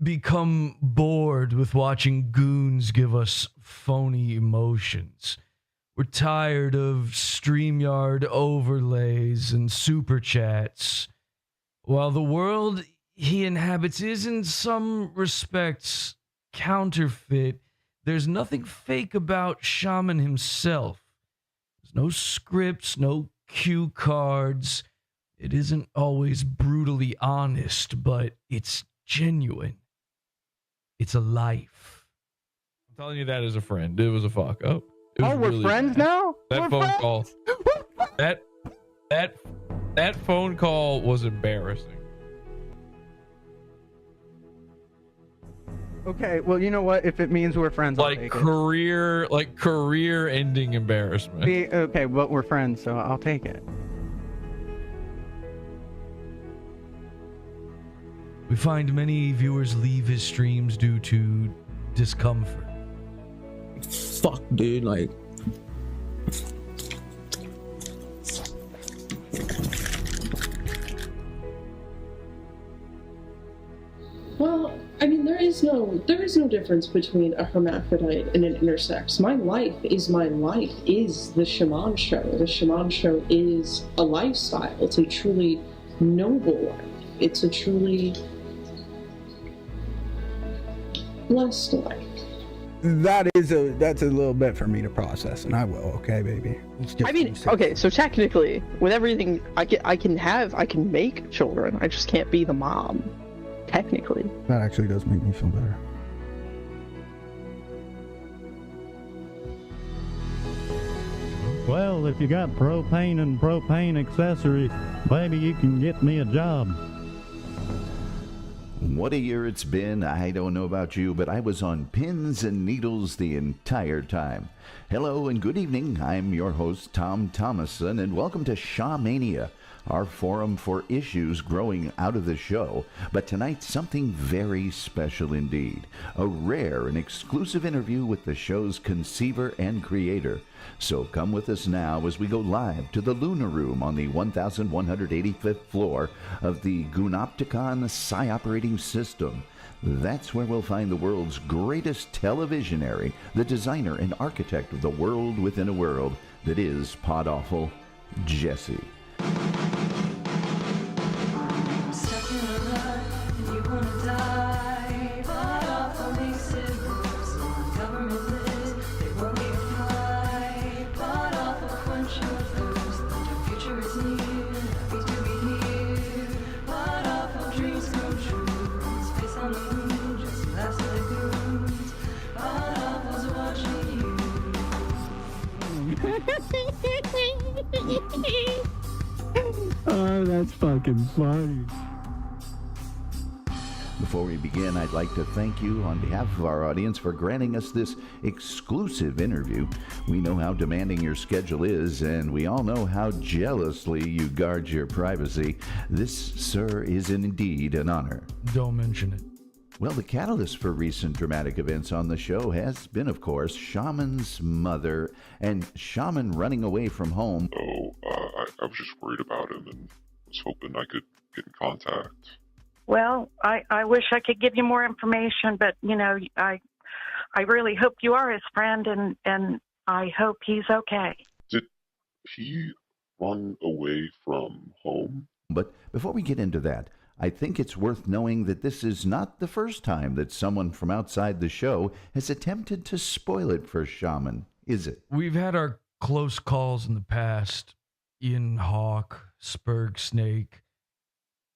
become bored with watching goons give us phony emotions. We're tired of StreamYard overlays and super chats. While the world he inhabits is in some respects counterfeit, there's nothing fake about Shaman himself. There's no scripts, no cue cards. It isn't always brutally honest, but it's genuine. It's a life. I'm telling you that as a friend. It was a fuck up. Oh, we're friends bad. now? That We're phone friends? call. That phone call was embarrassing. Okay, well, you know what? If it means we're friends, I'll take career ending embarrassment. it. Okay, but we're friends, so I'll take it. We find many viewers leave his streams due to discomfort. Fuck, dude, like. Well, I mean, there is no difference between a hermaphrodite and an intersex. My life is the Shaman Show. The Shaman Show is a lifestyle. It's a truly noble life. It's a truly blessed life. That's a little bit for me to process, and I will. Okay, baby. I mean, okay, so technically, with everything, I can make children. I just can't be the mom. Technically. That actually does make me feel better. Well, if you got propane and propane accessories, maybe you can get me a job. What a year it's been. I don't know about you, but I was on pins and needles the entire time. Hello and good evening. I'm your host, Tom Thomason, and welcome to Shamania, our forum for issues growing out of the show. But tonight, something very special indeed. A rare and exclusive interview with the show's conceiver and creator. So come with us now as we go live to the Lunar Room on the 1185th floor of the Gunopticon Psi Operating System. That's where we'll find the world's greatest televisionary, the designer and architect of the world within a world that is PODAWFUL, Jesse. Oh, that's fucking funny. Before we begin, I'd like to thank you on behalf of our audience for granting us this exclusive interview. We know how demanding your schedule is, and we all know how jealously you guard your privacy. This, sir, is indeed an honor. Don't mention it. Well, the catalyst for recent dramatic events on the show has been, of course, Shaman's mother and Shaman running away from home. I was just worried about him and was hoping I could get in contact. Well, I wish I could give you more information, but, you know, I really hope you are his friend, and I hope he's okay. Did he run away from home? But before we get into that, I think it's worth knowing that this is not the first time that someone from outside the show has attempted to spoil it for Shaman, is it? We've had our close calls in the past. Ian Hawk, Spurg Snake,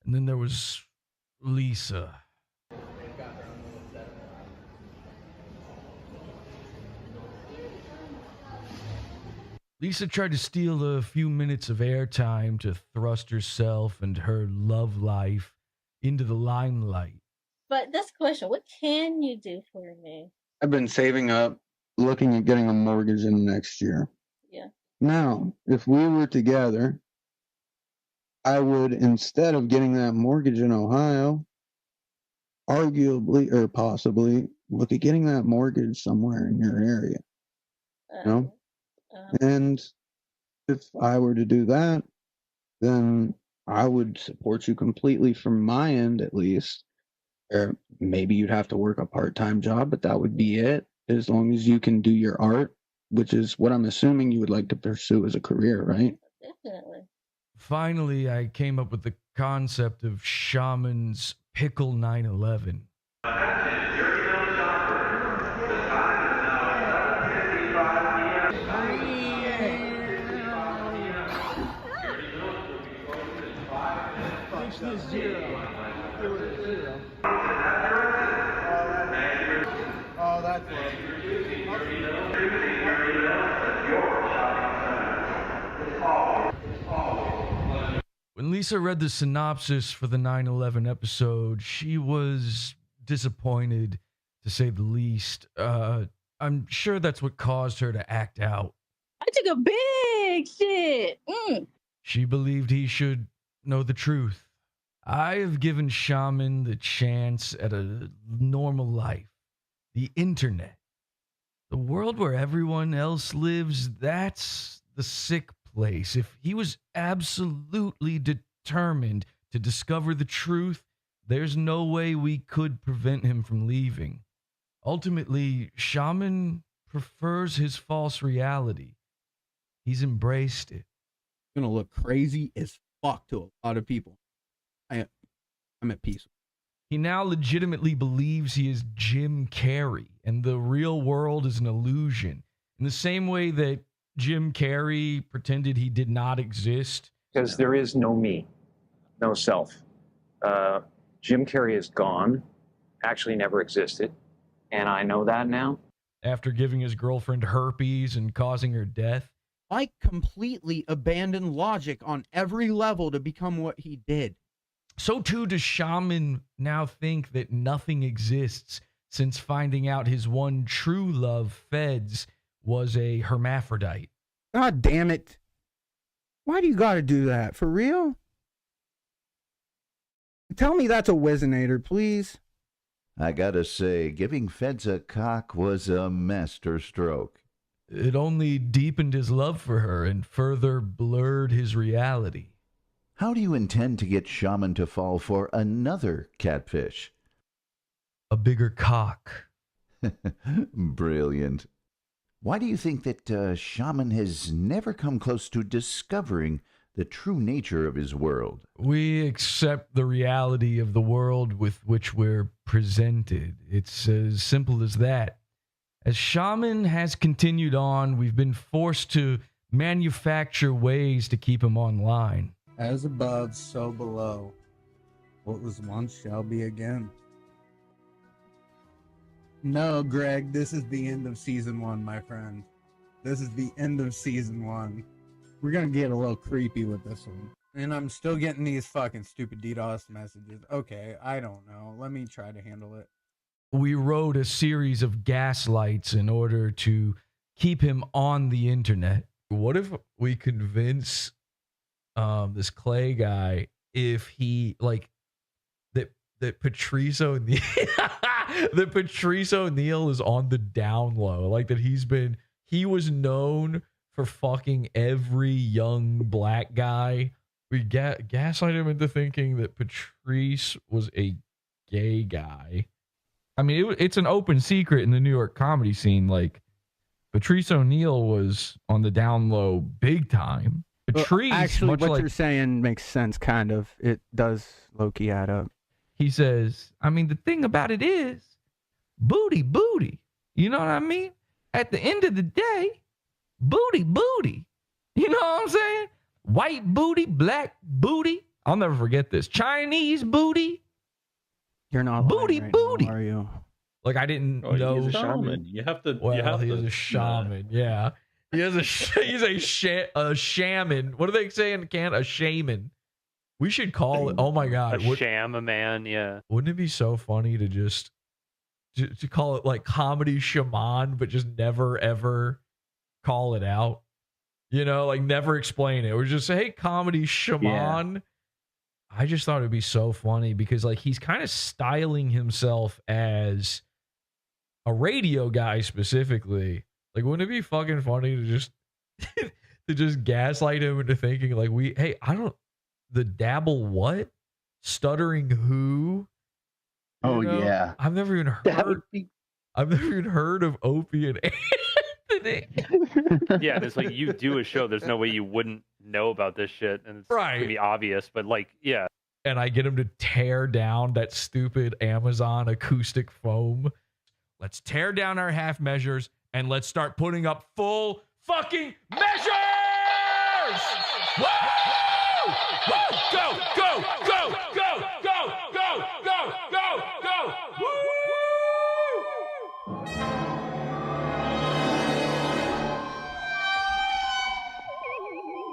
and then there was Lisa. Lisa tried to steal a few minutes of airtime to thrust herself and her love life into the limelight. But that's the question. What can you do for me? I've been saving up, looking at getting a mortgage in next year. Yeah. Now, if we were together, I would, instead of getting that mortgage in Ohio, arguably or possibly look at getting that mortgage somewhere in your area. You know? And if I were to do that, then I would support you completely from my end, at least. Or maybe you'd have to work a part-time job, but that would be it. As long as you can do your art, which is what I'm assuming you would like to pursue as a career, right? Definitely. Finally, I came up with the concept of Shaman's Pickle 911. Oh, that's When Lisa read the synopsis for the 9/11 episode, she was disappointed, to say the least. I'm sure that's what caused her to act out. I took a big shit. She believed he should know the truth. I have given Shaman the chance at a normal life. The internet. The world where everyone else lives, that's the sick place. If he was absolutely determined to discover the truth, there's no way we could prevent him from leaving. Ultimately, Shaman prefers his false reality. He's embraced it. gonna look crazy as fuck to a lot of people. I'm at peace. He now legitimately believes he is Jim Carrey, and the real world is an illusion. In the same way that Jim Carrey pretended he did not exist. Because there is no me, no self. Jim Carrey is gone, actually never existed, and I know that now. After giving his girlfriend herpes and causing her death. Mike completely abandoned logic on every level to become what he did. So too does Shaman now think that nothing exists, since finding out his one true love, Feds, was a hermaphrodite. God damn it. Why do you gotta do that? For real? Tell me that's a Wizinator, please. I gotta say, giving Feds a cock was a master stroke. It only deepened his love for her and further blurred his reality. How do you intend to get Shaman to fall for another catfish? A bigger cock. Brilliant. Why do you think that Shaman has never come close to discovering the true nature of his world? We accept the reality of the world with which we're presented. It's as simple as that. As Shaman has continued on, we've been forced to manufacture ways to keep him online. As above, so below. What was once shall be again. No, Greg, this is the end of season 1, my friend. This is the end of season 1. We're gonna get a little creepy with this one. And I'm still getting these fucking stupid DDoS messages. Okay, I don't know. Let me try to handle it. We wrote a series of gaslights in order to keep him on the internet. What if we convince this Clay guy, if he that Patrice O'Neal that Patrice O'Neal is on the down low, like that he was known for fucking every young black guy. We gaslight him into thinking that Patrice was a gay guy. I mean, it's an open secret in the New York comedy scene. Like, Patrice O'Neal was on the down low big time. Patrice, actually, what you're saying makes sense, kind of. It does low-key add up. He says, I mean, the thing about it is, booty. You know what I mean? At the end of the day, booty. You know what I'm saying? White booty, black booty. I'll never forget this. Chinese booty. You're not booty, right booty. now, are you? Like, I didn't know. He's a shaman. You have to. Well, you have he's to, a shaman. Yeah, he's a shaman. What do they say in Canada? A shaman. We should call it. Oh my god, a shaman. Yeah. Wouldn't it be so funny to just to call it like comedy shaman, but just never ever call it out? You know, like never explain it. Or just say, hey, comedy shaman. Yeah. I just thought it'd be so funny because like he's kind of styling himself as a radio guy specifically. Like, wouldn't it be fucking funny to just gaslight him into thinking like the dabble what? Stuttering who? Oh, You know? yeah. I've never even heard of Opie and Anthony. Yeah, and it's like you do a show. There's no way you wouldn't know about this shit, and it's gonna be obvious. But like, yeah. And I get him to tear down that stupid Amazon acoustic foam. Let's tear down our half measures and let's start putting up full fucking measures! Woo! Woo! Go, go, go, go, go, go, go, go, go! Woo!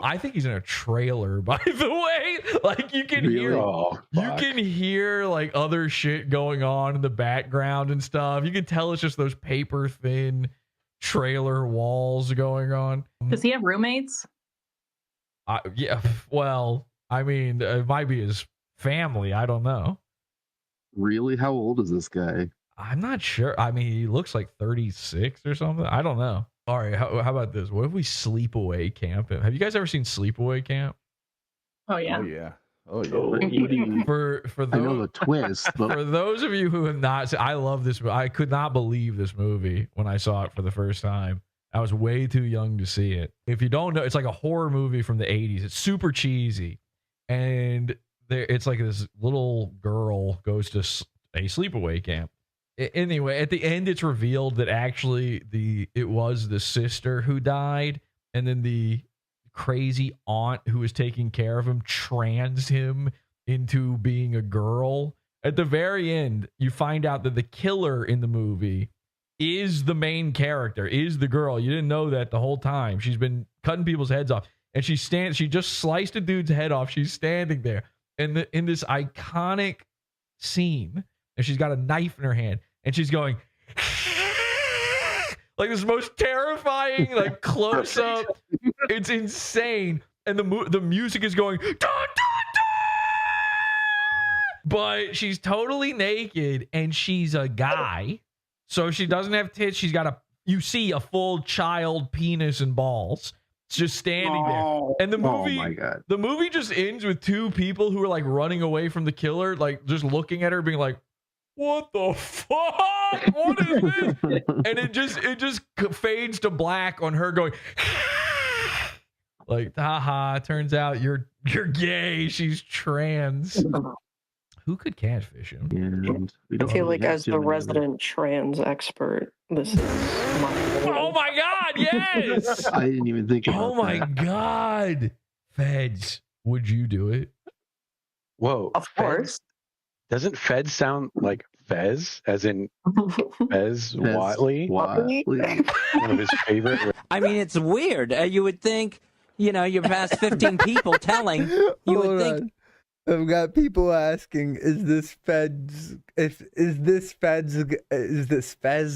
I think he's in a trailer, by the way. Like you can hear like other shit going on in the background and stuff. You can tell it's just those paper thin trailer walls going on. Does he have roommates? Yeah. Well, I mean, it might be his family. I don't know. Really? How old is this guy? I'm not sure. I mean, he looks like 36 or something. I don't know. All right, how about this? What if we sleepaway camp him? Have you guys ever seen Sleepaway Camp? Oh yeah. Oh yeah. Oh yeah. What do you- For those, I know the twist, but for those of you who have not seen, I love this. I could not believe this movie when I saw it for the first time. I was way too young to see it. If you don't know, it's like a horror movie from the 80s. It's super cheesy, and it's like this little girl goes to a sleepaway camp. Anyway, at the end, it's revealed that actually it was the sister who died, and then the crazy aunt who was taking care of him transed him into being a girl. At the very end, you find out that the killer in the movie is the main character, is the girl. You didn't know that the whole time. She's been cutting people's heads off, and she just sliced a dude's head off. She's standing there in this iconic scene, and she's got a knife in her hand, and she's going like this most terrifying, like close up. It's insane, and the music is going, dun, dun, dun! But she's totally naked, and she's a guy, so she doesn't have tits. She's got you see a full child penis and balls. It's just standing there, and the movie, oh my God. The movie just ends with two people who are like running away from the killer, like just looking at her, being like, "What the fuck? What is this?" And it just fades to black on her going, like, haha, turns out you're gay. She's trans. Who could catfish him? And we don't I feel really like have as too the many resident trans expert, this is my Oh my God, yes! I didn't even think about Oh my that. God. Feds, would you do it? Whoa. Of course. Doesn't Fez sound like Fez, as in Fez Watley? Watley. One of his favorite. I mean, it's weird. You would think, you're past 15 people telling. You would think. On. I've got people asking, is this Fez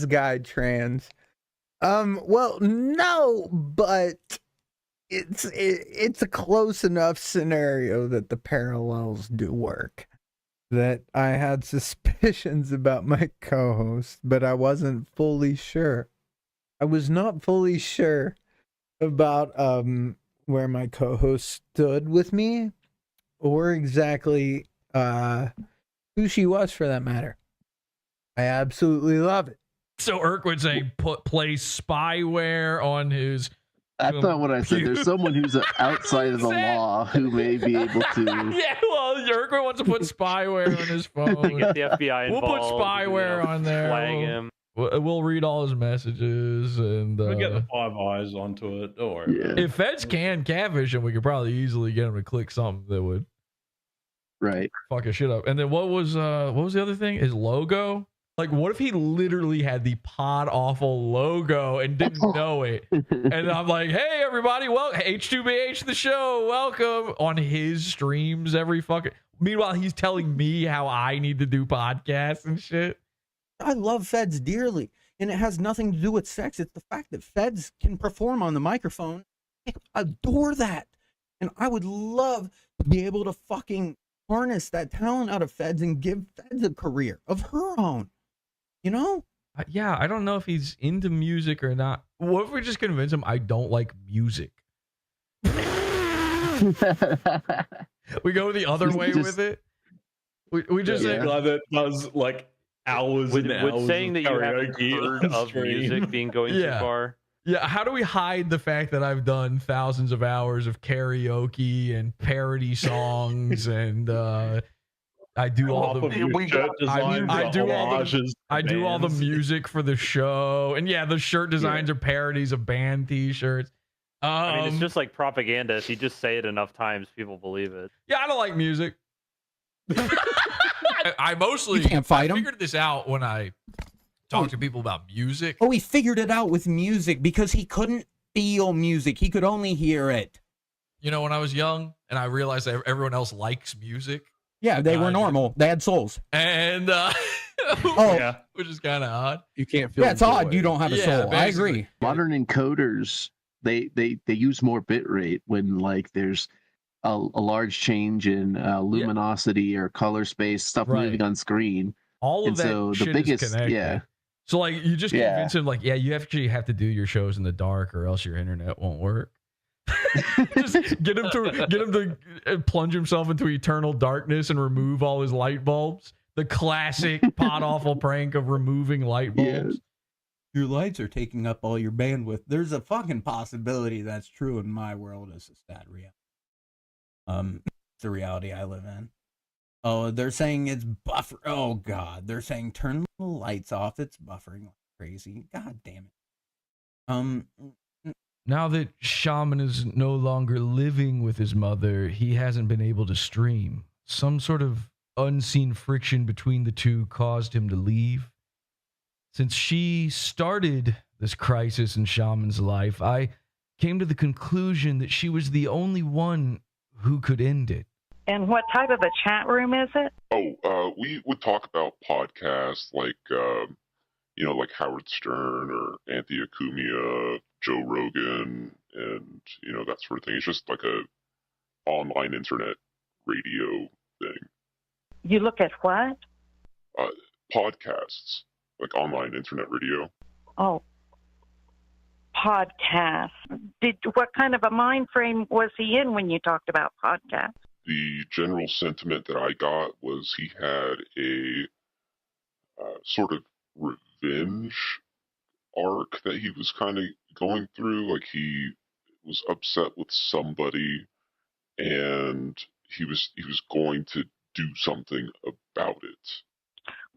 guy trans? Well, no, but it's a close enough scenario that the parallels do work. That I had suspicions about my co-host, but I wasn't fully sure. I was not fully sure about where my co-host stood with me, or exactly who she was, for that matter. I absolutely love it. So Irk would say, play spyware on his. That's not what I said. There's someone who's outside of the law who may be able to. Yeah, well, Irk wants to put spyware on his phone. Get the FBI involved. We'll put spyware on there. Flag him. We'll read all his messages, and We'll get the Five Eyes onto it. Don't worry. Yeah. if feds can catfish him, we could probably easily get him to click something that would fuck his shit up. And then what was the other thing? His logo? Like, what if he literally had the PODAWFUL logo and didn't know it? And I'm like, hey, everybody, H2BH the show, welcome, on his streams every fucking. Meanwhile, he's telling me how I need to do podcasts and shit. I love Feds dearly, and it has nothing to do with sex. It's the fact that Feds can perform on the microphone. I adore that. And I would love to be able to fucking harness that talent out of Feds and give Feds a career of her own. Yeah, I don't know if he's into music or not. What if we just convince him I don't like music? We go the other way with it. We just a guy that does like hours Would and hours saying of that you haven't karaoke heard on of stream. music being going too far? Yeah, how do we hide the fact that I've done thousands of hours of karaoke and parody songs and I do all the I do all the music for the show, and yeah, the shirt designs are parodies of band T-shirts. I mean, it's just like propaganda. If you just say it enough times, people believe it. Yeah, I don't like music. I mostly You can't fight 'em. I figured this out when I talked to people about music. Oh, he figured it out with music because he couldn't feel music. He could only hear it. You know, when I was young and I realized that everyone else likes music. Yeah, they were normal. They had souls. And which is kind of odd. You can't feel. Yeah, it's odd you don't have a soul. I agree. Modern encoders, they use more bit rate when like there's a large change in luminosity or color space, stuff moving on screen. All of and that so shit the biggest, is connected. yeah. So like you just convince him like, yeah, you actually have to do your shows in the dark or else your internet won't work. Just get him to plunge himself into eternal darkness and remove all his light bulbs. The classic PODAWFUL prank of removing light bulbs. Your lights are taking up all your bandwidth. There's a fucking possibility that's true in my world. It's a stat reality. It's the reality I live in. Oh, they're saying it's buffer. Oh God, they're saying turn the lights off. It's buffering like crazy. God damn it. Now that Shaman is no longer living with his mother, he hasn't been able to stream. Some sort of unseen friction between the two caused him to leave. Since she started this crisis in Shaman's life, I came to the conclusion that she was the only one who could end it. And what type of a chat room is it? We would talk about podcasts like, like Howard Stern or Anthony Acumia, Joe Rogan, and, that sort of thing. It's just like a online internet radio thing. You look at what? Podcasts, like online internet radio. Oh, podcast. What kind of a mind frame was he in when you talked about podcasts? The general sentiment that I got was he had a sort of revenge arc that he was kind of going through. Like he was upset with somebody, and he was going to do something about it.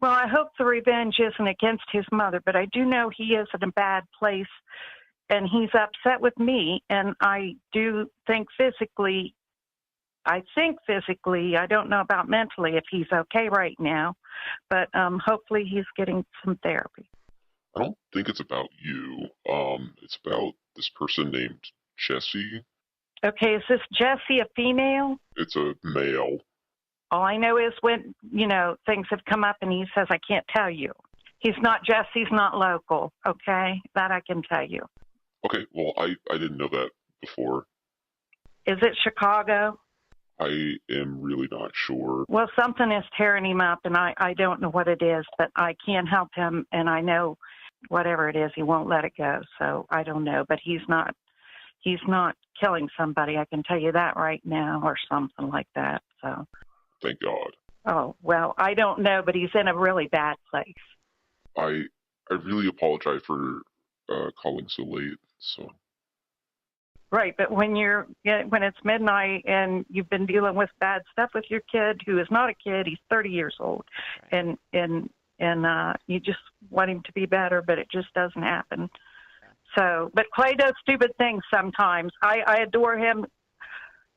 Well, I hope the revenge isn't against his mother, but I do know he is in a bad place, and he's upset with me, and I do think physically, I don't know about mentally if he's okay right now, but hopefully he's getting some therapy. I don't think it's about you. It's about this person named Jesse. Okay, is this Jesse a female? It's a male. All I know is when, things have come up and he says, I can't tell you. He's not Jesse's not local, okay? That I can tell you. Okay, well, I didn't know that before. Is it Chicago? I am really not sure. Well, something is tearing him up, and I don't know what it is, but I can't help him, and I know whatever it is, he won't let it go, so I don't know. But he's not killing somebody, I can tell you that right now, or something like that. So. Thank God. Oh, well, I don't know, but he's in a really bad place. I really apologize for calling so late. So. Right, but when it's midnight and you've been dealing with bad stuff with your kid, who is not a kid, he's 30 years old, and you just want him to be better, but it just doesn't happen. So, but Clay does stupid things sometimes. I adore him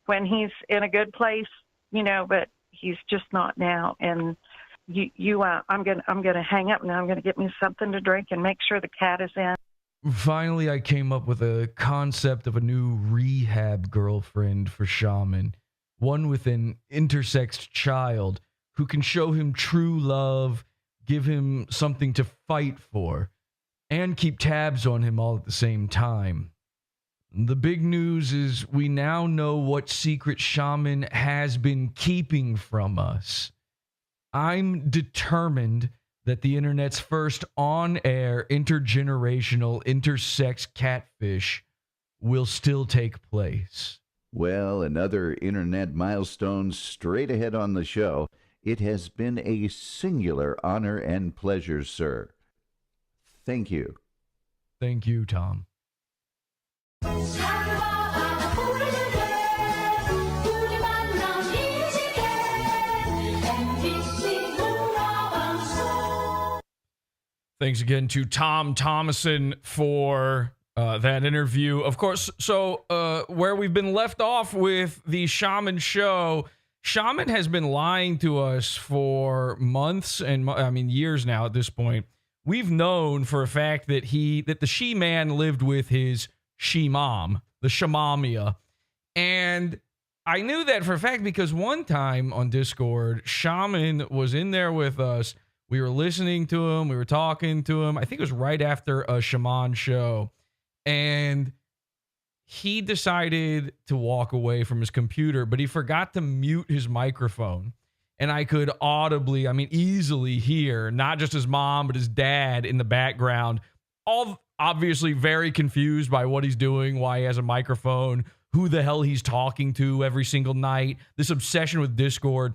when he's in a good place, but he's just not now. And I'm gonna hang up now. I'm gonna get me something to drink and make sure the cat is in. Finally, I came up with a concept of a new rehab girlfriend for Shaman. One with an intersexed child who can show him true love, give him something to fight for, and keep tabs on him all at the same time. The big news is we now know what secret Shaman has been keeping from us. I'm determined that the internet's first on-air intergenerational intersex catfish will still take place. Well, another internet milestone straight ahead on the show. It has been a singular honor and pleasure, sir. Thank you. Thank you, Tom. Thanks again to Tom Thomason for that interview. Of course, so where we've been left off with the Shaman show, Shaman has been lying to us for months and years now at this point. We've known for a fact that the she-man lived with his she-mom, the Shamamia. And I knew that for a fact because one time on Discord, Shaman was in there with us. We were listening to him. We were talking to him. I think it was right after a Shaman show. And he decided to walk away from his computer, but he forgot to mute his microphone. And I could audibly, easily hear not just his mom, but his dad in the background, all obviously very confused by what he's doing, why he has a microphone, who the hell he's talking to every single night, this obsession with Discord.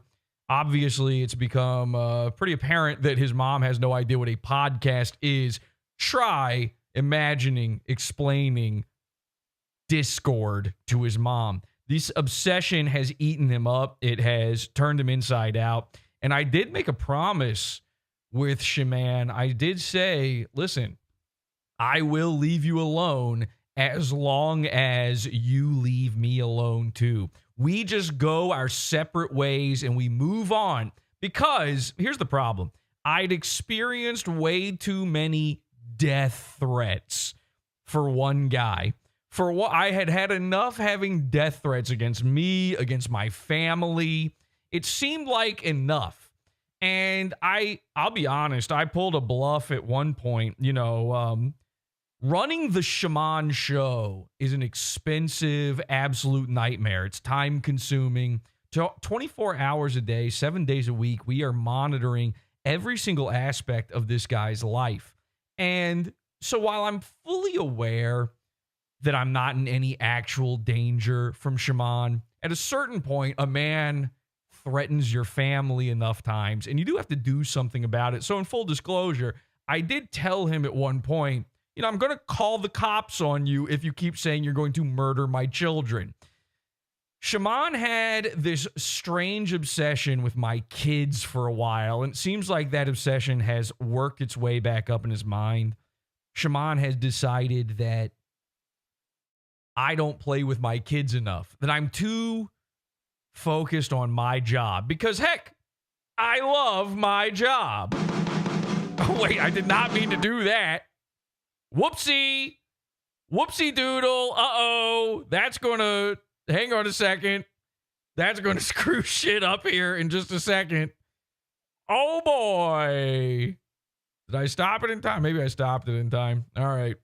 Obviously, it's become pretty apparent that his mom has no idea what a podcast is. Try imagining explaining Discord to his mom. This obsession has eaten him up. It has turned him inside out. And I did make a promise with Shaman. I did say, listen, I will leave you alone as long as you leave me alone too. We just go our separate ways and we move on. Because here's the problem. I'd experienced way too many death threats for one guy. For what I had enough having death threats against me, against my family. It seemed like enough. And I'll be honest, I pulled a bluff at one point. Running the Shaman show is an expensive, absolute nightmare. It's time consuming. 24 hours a day, 7 days a week, we are monitoring every single aspect of this guy's life. And so while I'm fully aware that I'm not in any actual danger from Shaman, at a certain point, a man threatens your family enough times, and you do have to do something about it. So in full disclosure, I did tell him at one point, I'm going to call the cops on you if you keep saying you're going to murder my children. Shaman had this strange obsession with my kids for a while, and it seems like that obsession has worked its way back up in his mind. Shaman has decided that I don't play with my kids enough, that I'm too focused on my job, because heck, I love my job. Oh, wait, I did not mean to do that. Whoopsie. Whoopsie doodle. Uh-oh. That's going to, hang on a second. That's going to screw shit up here in just a second. Oh, boy. Did I stop it in time? Maybe I stopped it in time. All right.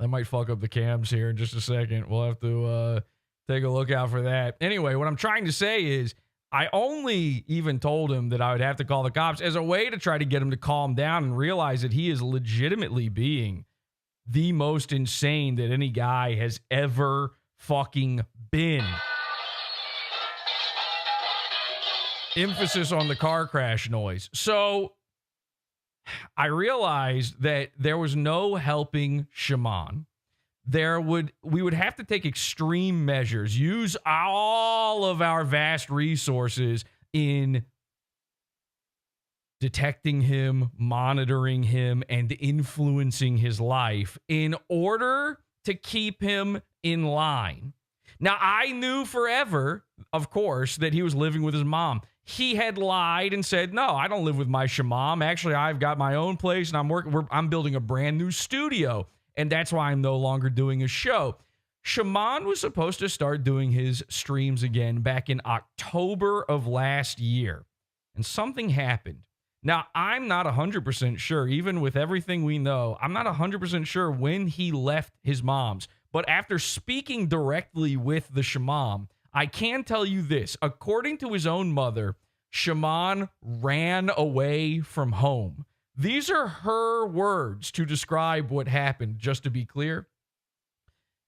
I might fuck up the cams here in just a second. We'll have to take a look out for that. Anyway, what I'm trying to say is I only even told him that I would have to call the cops as a way to try to get him to calm down and realize that he is legitimately being the most insane that any guy has ever fucking been. Emphasis on the car crash noise. So I realized that there was no helping Shaman. We would have to take extreme measures, use all of our vast resources in detecting him, monitoring him, and influencing his life in order to keep him in line. Now, I knew forever, of course, that he was living with his mom. He had lied and said, no, I don't live with my shamam. Actually, I've got my own place, and I'm building a brand new studio, and that's why I'm no longer doing a show. Shaman was supposed to start doing his streams again back in October of last year, and something happened. Now, I'm not 100% sure, even with everything we know, I'm not 100% sure when he left his mom's. But after speaking directly with the shaman, I can tell you this. According to his own mother, Shaman ran away from home. These are her words to describe what happened, just to be clear.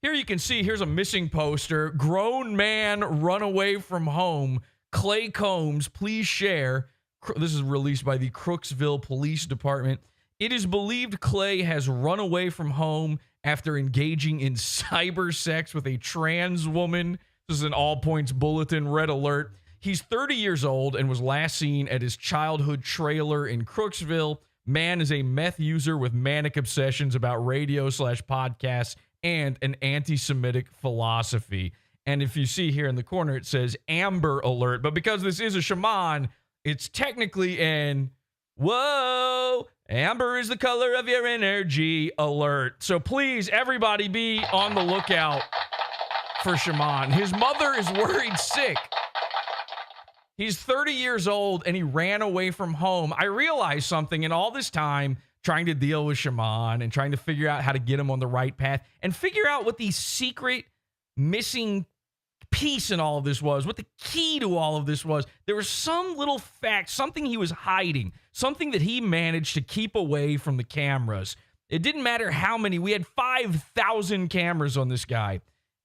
Here you can see, here's a missing poster. Grown man run away from home. Clay Combs, please share. This is released by the Crooksville Police Department. It is believed Clay has run away from home after engaging in cyber sex with a trans woman. This is an All Points Bulletin red alert. He's 30 years old and was last seen at his childhood trailer in Crooksville. Man is a meth user with manic obsessions about radio/podcasts and an anti-Semitic philosophy. And if you see here in the corner, it says Amber Alert. But because this is a shaman, it's technically an whoa, amber is the color of your energy alert. So please, everybody, be on the lookout for shaman. His mother is worried sick. He's 30 years old and he ran away from home. I realized something in all this time trying to deal with shaman and trying to figure out how to get him on the right path and figure out what the secret missing piece in all of this was, what the key to all of this was. There was some little fact, something he was hiding, something that he managed to keep away from the cameras. It didn't matter how many. We had 5,000 cameras on this guy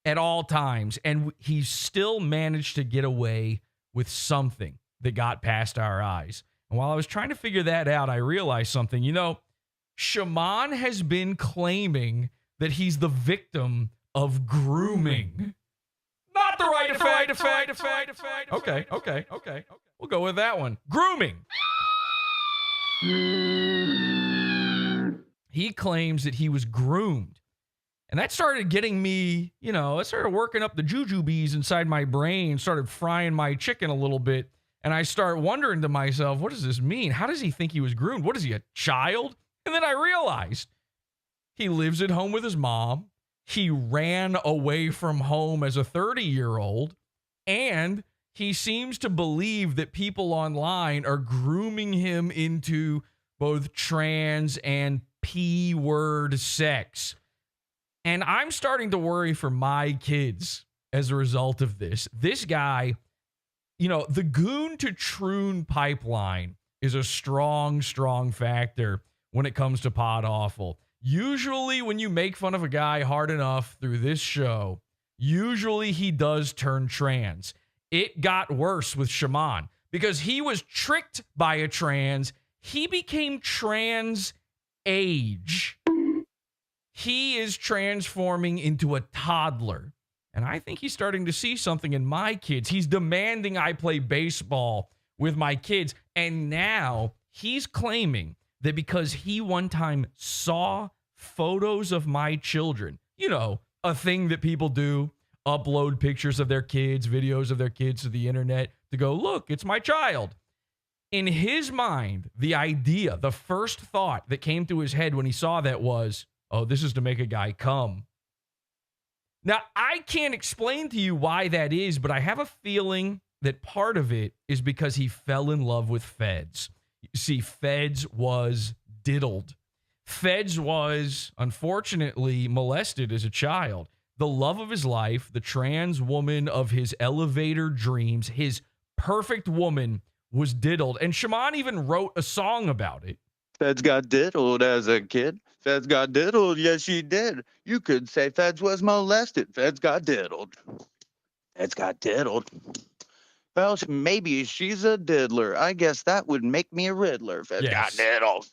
at all times, and he still managed to get away with something that got past our eyes. And while I was trying to figure that out, I realized something. You know, shaman has been claiming that he's the victim of grooming. Not the right effect. Okay. We'll go with that one. Grooming. He claims that he was groomed. And that started getting me, you know, it started working up the jujubes inside my brain, started frying my chicken a little bit. And I start wondering to myself, what does this mean? How does he think he was groomed? What is he, a child? And then I realized he lives at home with his mom. He ran away from home as a 30-year-old. And he seems to believe that people online are grooming him into both trans and P-word sex. And I'm starting to worry for my kids as a result of this. This guy, you know, the goon to troon pipeline is a strong factor when it comes to PodAwful. Usually when you make fun of a guy hard enough through this show, usually he does turn trans. It got worse with Shaman because he was tricked by a trans. He became trans age. He is transforming into a toddler. And I think he's starting to see something in my kids. He's demanding I play baseball with my kids. And now he's claiming that because he one time saw photos of my children, you know, a thing that people do, upload pictures of their kids, videos of their kids to the internet to go, look, it's my child. In his mind, the idea, the first thought that came to his head when he saw that was, oh, this is to make a guy come. Now, I can't explain to you why that is, but I have a feeling that part of it is because he fell in love with Feds. You see, Feds was diddled. Feds was, unfortunately, molested as a child. The love of his life, the trans woman of his elevator dreams, his perfect woman was diddled. And Shaman even wrote a song about it. Feds got diddled as a kid. Feds got diddled. Yes, she did. You could say Feds was molested. Feds got diddled. Feds got diddled. Well, maybe she's a diddler. I guess that would make me a Riddler. Feds got diddled.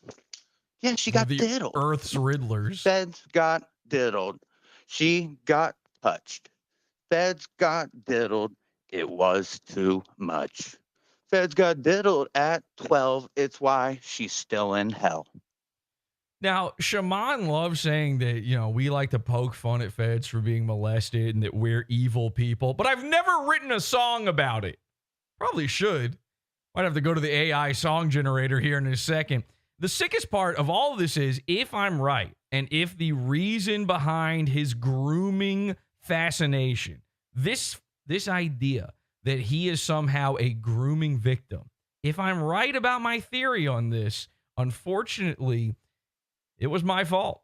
Yeah, she got diddled. Earth's Riddlers. Feds got diddled. She got touched. Feds got diddled. It was too much. Feds got diddled at 12. It's why she's still in hell. Now, Shaman loves saying that, you know, we like to poke fun at Feds for being molested and that we're evil people, but I've never written a song about it. Probably should. Might have to go to the AI song generator here in a second. The sickest part of all of this is, if I'm right, and if the reason behind his grooming fascination, this idea that he is somehow a grooming victim, if I'm right about my theory on this, unfortunately, it was my fault.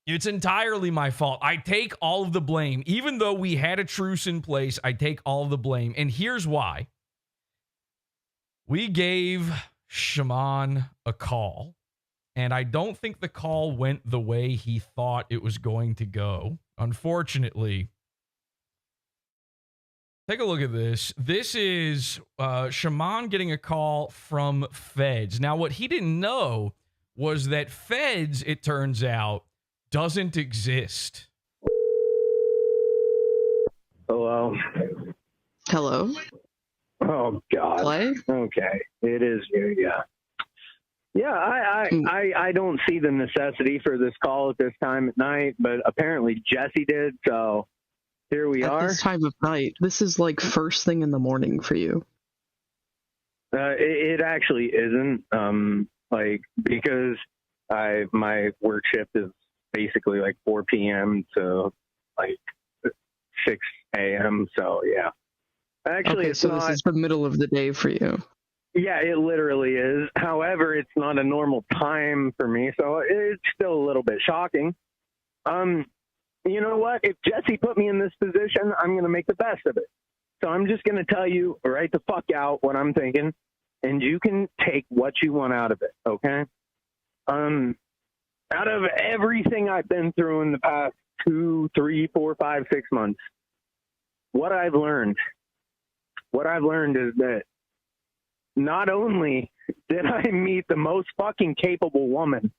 It's entirely my fault. I take all of the blame. Even though we had a truce in place, I take all of the blame. And here's why. We gave Shaman a call, and I don't think the call went the way he thought it was going to go. Unfortunately, Take a look at this. This is Shaman getting a call from Feds. Now, what he didn't know was that Feds, it turns out, doesn't exist. Hello. Hello. Oh God. Clay? Okay, it is you. Yeah. Yeah. I don't see the necessity for this call at this time at night, but apparently Jesse did. So here we are. At this time of night, this is like first thing in the morning for you. It actually isn't. Like because my work shift is basically like 4 p.m. to like 6 a.m. So yeah. Actually, okay, it's so not. This is the middle of the day for you. Yeah, it literally is. However, it's not a normal time for me, so it's still a little bit shocking. You know what? If Jesse put me in this position, I'm going to make the best of it. So I'm just going to tell you right the fuck out what I'm thinking, and you can take what you want out of it, okay? Out of everything I've been through in the past 2, 3, 4, 5, 6 months, what I've learned is that not only did I meet the most fucking capable woman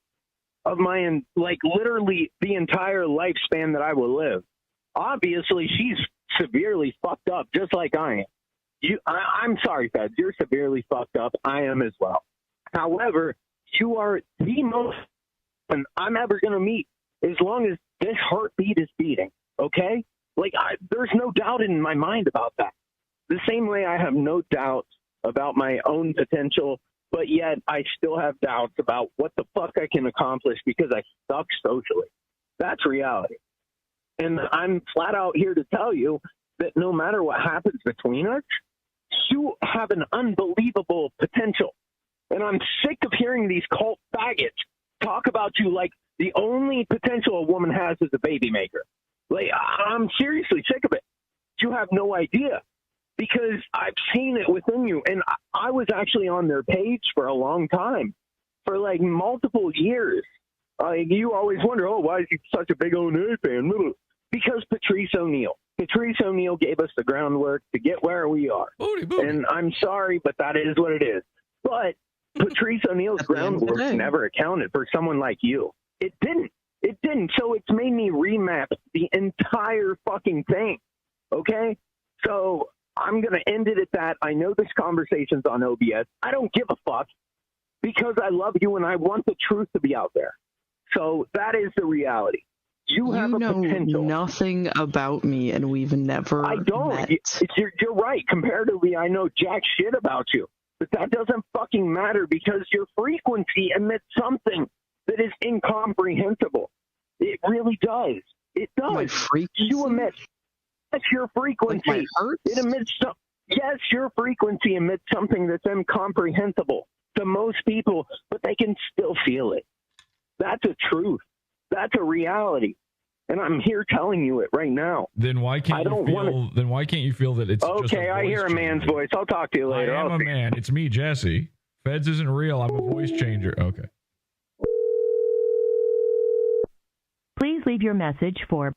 of my, like, literally the entire lifespan that I will live. Obviously, she's severely fucked up, just like I am. I'm sorry, Feds, you're severely fucked up. I am as well. However, you are the most I'm ever going to meet as long as this heartbeat is beating, okay? Like, there's no doubt in my mind about that. The same way I have no doubt about my own potential, but yet I still have doubts about what the fuck I can accomplish because I suck socially. That's reality. And I'm flat out here to tell you that no matter what happens between us, you have an unbelievable potential. And I'm sick of hearing these cult faggots talk about you like the only potential a woman has is a baby maker. Like, I'm seriously sick of it. You have no idea. Because I've seen it within you. And I was actually on their page for a long time, for like multiple years. You always wonder, oh, why is he such a big O&A fan? Because Patrice O'Neal. Patrice O'Neal gave us the groundwork to get where we are. And I'm sorry, but that is what it is. But Patrice O'Neal's groundwork never accounted for someone like you. It didn't. It didn't. So it's made me remap the entire fucking thing. Okay? So I'm going to end it at that. I know this conversation's on OBS. I don't give a fuck because I love you and I want the truth to be out there. So that is the reality. You have a potential. Nothing about me, and we've never I don't. met. You're right. Comparatively, I know jack shit about you. But that doesn't fucking matter because your frequency emits something that is incomprehensible. It really does. It does. My frequency? You emit. That's your frequency. Like it emits. Yes, your frequency emits something that's incomprehensible to most people, but they can still feel it. That's a truth. That's a reality, and I'm here telling you it right now. Then why can't you feel? Then why can't you feel that it's okay? Just a I hear a man's voice. I'll talk to you later. I am a man. It's me, Jesse. Feds isn't real. I'm a voice changer. Okay. Please leave your message for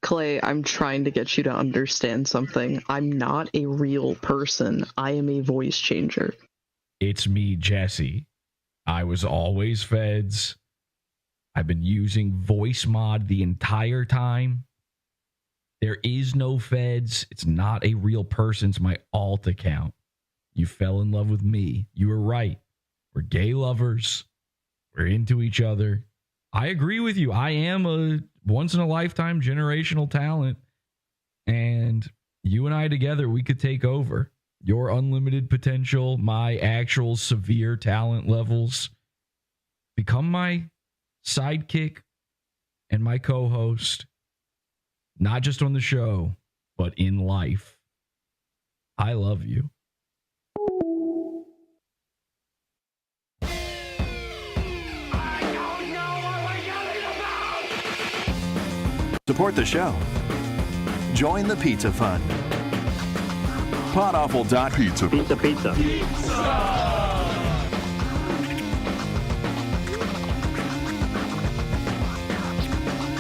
Clay, I'm trying to get you to understand something. I'm not a real person. I am a voice changer. It's me, Jesse. I was always Feds. I've been using voice mod the entire time. There is no Feds. It's not a real person. It's my alt account. You fell in love with me. You were right. We're gay lovers. We're into each other. I agree with you. I am a once-in-a-lifetime generational talent. And you and I together, we could take over. Your unlimited potential, my actual severe talent levels. Become my sidekick and my co-host. Not just on the show, but in life. I love you. Support the show. Join the Pizza Fund. PODAWFUL.pizza. Pizza.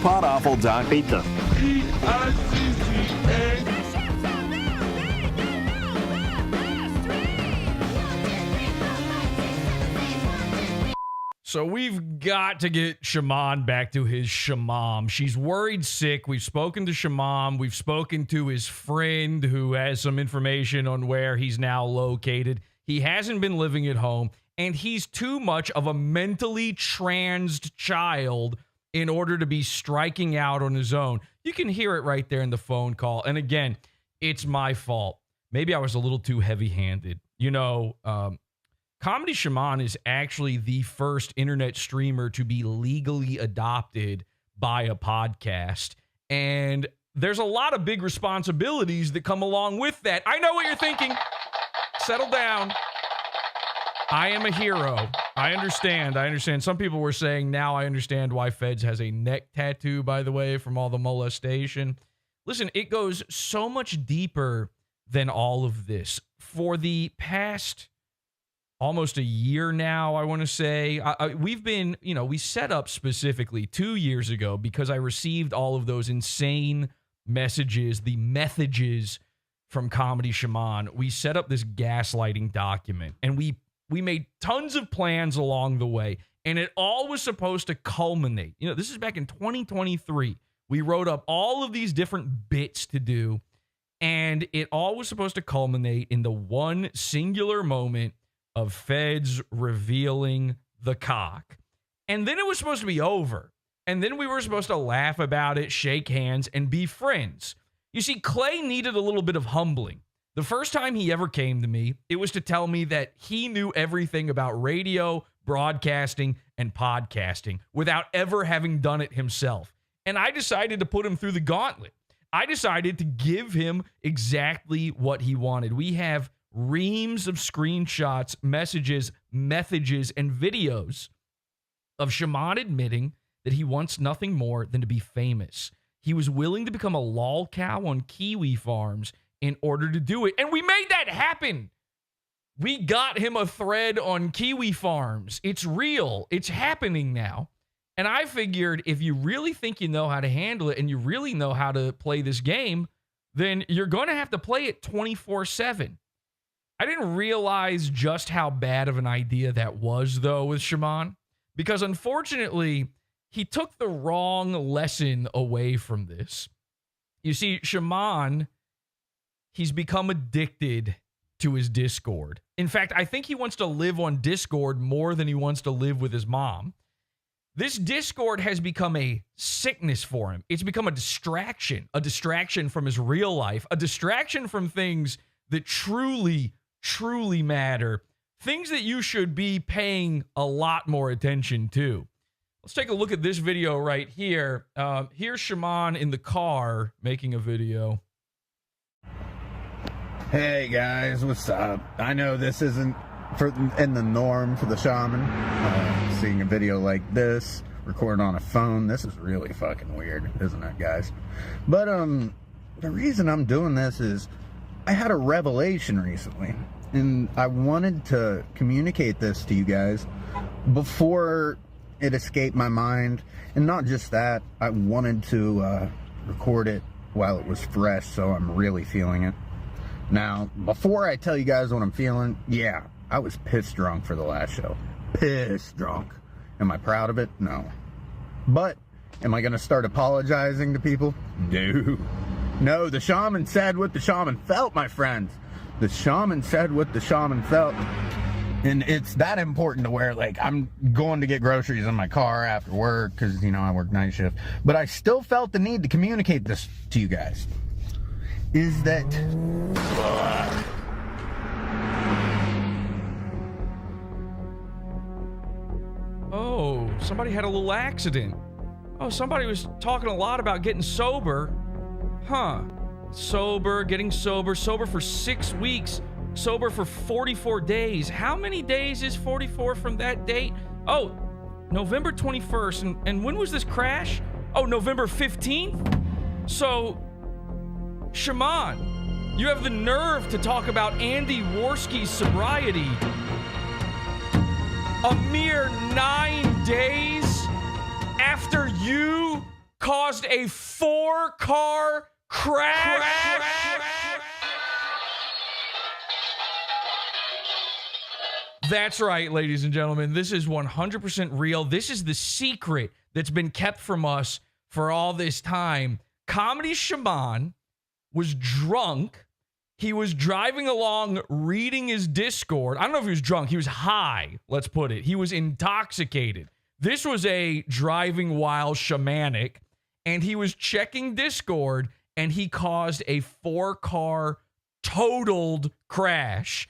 PODAWFUL.pizza. So we've got to get Shaman back to his shamam. She's worried sick. We've spoken to Shaman. We've spoken to his friend who has some information on where he's now located. He hasn't been living at home, and he's too much of a mentally transed child in order to be striking out on his own. You can hear it right there in the phone call. And again, it's my fault. Maybe I was a little too heavy-handed. You know, Comedy Shaman is actually the first internet streamer to be legally adopted by a podcast. And there's a lot of big responsibilities that come along with that. I know what you're thinking. Settle down. I am a hero. I understand. Some people were saying, now I understand why Feds has a neck tattoo, by the way, from all the molestation. Listen, it goes so much deeper than all of this. For the past almost a year now, I want to say, we've been, we set up specifically 2 years ago because I received all of those insane messages, the methages from Comedy Shaman. We set up this gaslighting document, and we made tons of plans along the way, and it all was supposed to culminate. This is back in 2023. We wrote up all of these different bits to do, and it all was supposed to culminate in the one singular moment of Feds revealing the cock. And then it was supposed to be over. And then we were supposed to laugh about it, shake hands, and be friends. You see, Clay needed a little bit of humbling. The first time he ever came to me, it was to tell me that he knew everything about radio, broadcasting, and podcasting without ever having done it himself. And I decided to put him through the gauntlet. I decided to give him exactly what he wanted. We have reams of screenshots, messages, methages, and videos of Shaman admitting that he wants nothing more than to be famous. He was willing to become a lol cow on kiwi farms in order to do it. And we made that happen. We got him a thread on kiwi farms. It's real. It's happening now. And I figured if you really think you know how to handle it and you really know how to play this game, then you're going to have to play it 24/7. I didn't realize just how bad of an idea that was, though, with Shaman, because unfortunately, he took the wrong lesson away from this. You see, Shaman, he's become addicted to his Discord. In fact, I think he wants to live on Discord more than he wants to live with his mom. This Discord has become a sickness for him. It's become a distraction from his real life, a distraction from things that truly matter, things that you should be paying a lot more attention to. Let's take a look at this video right here. Here's Shaman in the car making a video. Hey guys, what's up? I know this isn't in the norm for the Shaman. Seeing a video like this, recorded on a phone, this is really fucking weird, isn't it, guys? But the reason I'm doing this is I had a revelation recently, and I wanted to communicate this to you guys before it escaped my mind. And not just that, I wanted to record it while it was fresh, so I'm really feeling it. Now, before I tell you guys what I'm feeling, yeah, I was piss drunk for the last show. Piss drunk. Am I proud of it? No. But, am I going to start apologizing to people? No, the Shaman said what the Shaman felt, my friends. The Shaman said what the Shaman felt. And it's that important to where, like, I'm going to get groceries in my car after work because, I work night shift. But I still felt the need to communicate this to you guys. Is that... Oh, somebody had a little accident. Oh, somebody was talking a lot about getting sober. Huh. Getting sober for 6 weeks, sober for 44 days. How many days is 44 from that date? Oh, November 21st. And when was this crash? Oh, November 15th? So, Shaman, you have the nerve to talk about Andy Worski's sobriety a mere 9 days after you caused a 4-car crash. That's right, ladies and gentlemen. This is 100% real. This is the secret that's been kept from us for all this time. Comedy Shaman was drunk. He was driving along reading his Discord. I don't know if he was drunk. He was high, let's put it. He was intoxicated. This was a driving while shamanic, and he was checking Discord, and he caused a 4-car totaled crash.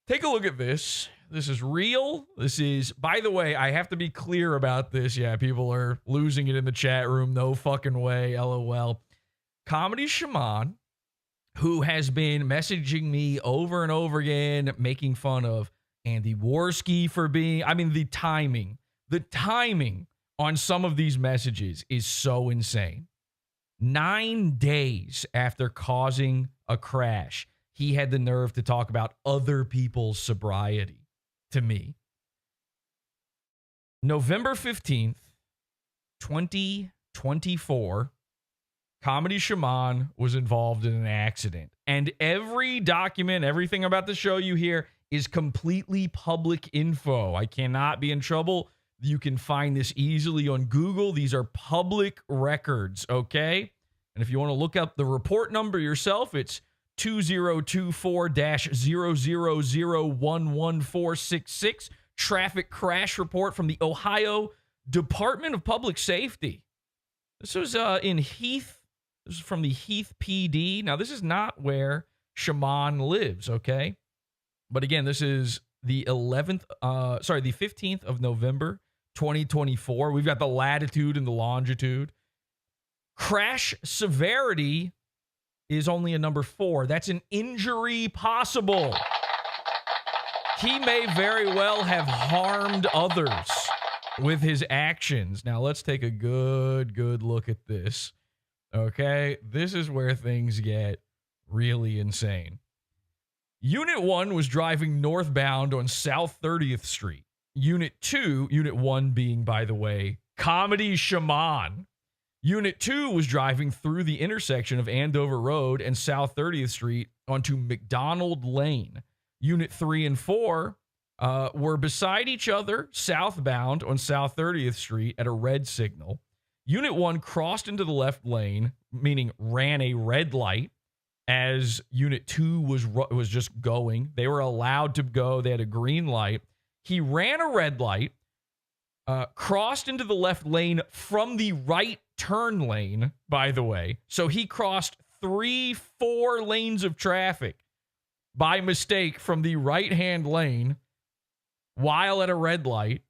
Take a look at this. This is real. This is, by the way, I have to be clear about this. Yeah, people are losing it in the chat room. No fucking way. LOL. Comedy Shaman, who has been messaging me over and over again, making fun of Andy Worski for being, I mean, the timing on some of these messages is so insane. 9 days after causing a crash, he had the nerve to talk about other people's sobriety to me. November 15th, 2024, Comedy Shaman was involved in an accident. And every document, everything about the show you hear is completely public info. I cannot be in trouble. You can find this easily on Google. These are public records, okay? And if you want to look up the report number yourself, it's 2024-000114666, traffic crash report from the Ohio Department of Public Safety. This was in Heath. This is from the Heath PD. Now, this is not where Shaman lives, okay? But again, this is the 15th of November, 2024. We've got the latitude and the longitude. Crash severity is only a number 4. That's an injury possible. He may very well have harmed others with his actions. Now, let's take a good look at this. Okay, this is where things get really insane. Unit 1 was driving northbound on South 30th Street. Unit 1 being, by the way, Comedy Shaman. Unit 2 was driving through the intersection of Andover Road and South 30th Street onto McDonald Lane. Unit 3 and 4 were beside each other, southbound on South 30th Street at a red signal. Unit 1 crossed into the left lane, meaning ran a red light, as Unit 2 was just going. They were allowed to go. They had a green light. He ran a red light, crossed into the left lane from the right turn lane, by the way. So he crossed 3-4 lanes of traffic by mistake from the right-hand lane while at a red light,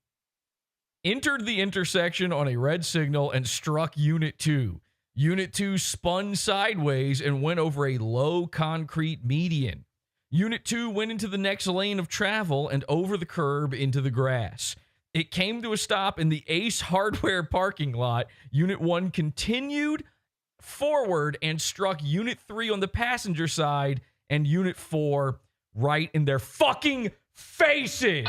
entered the intersection on a red signal, and struck Unit 2. Unit 2 spun sideways and went over a low concrete median. Unit 2 went into the next lane of travel and over the curb into the grass. It came to a stop in the Ace Hardware parking lot. Unit 1 continued forward and struck Unit 3 on the passenger side and Unit 4 right in their fucking faces.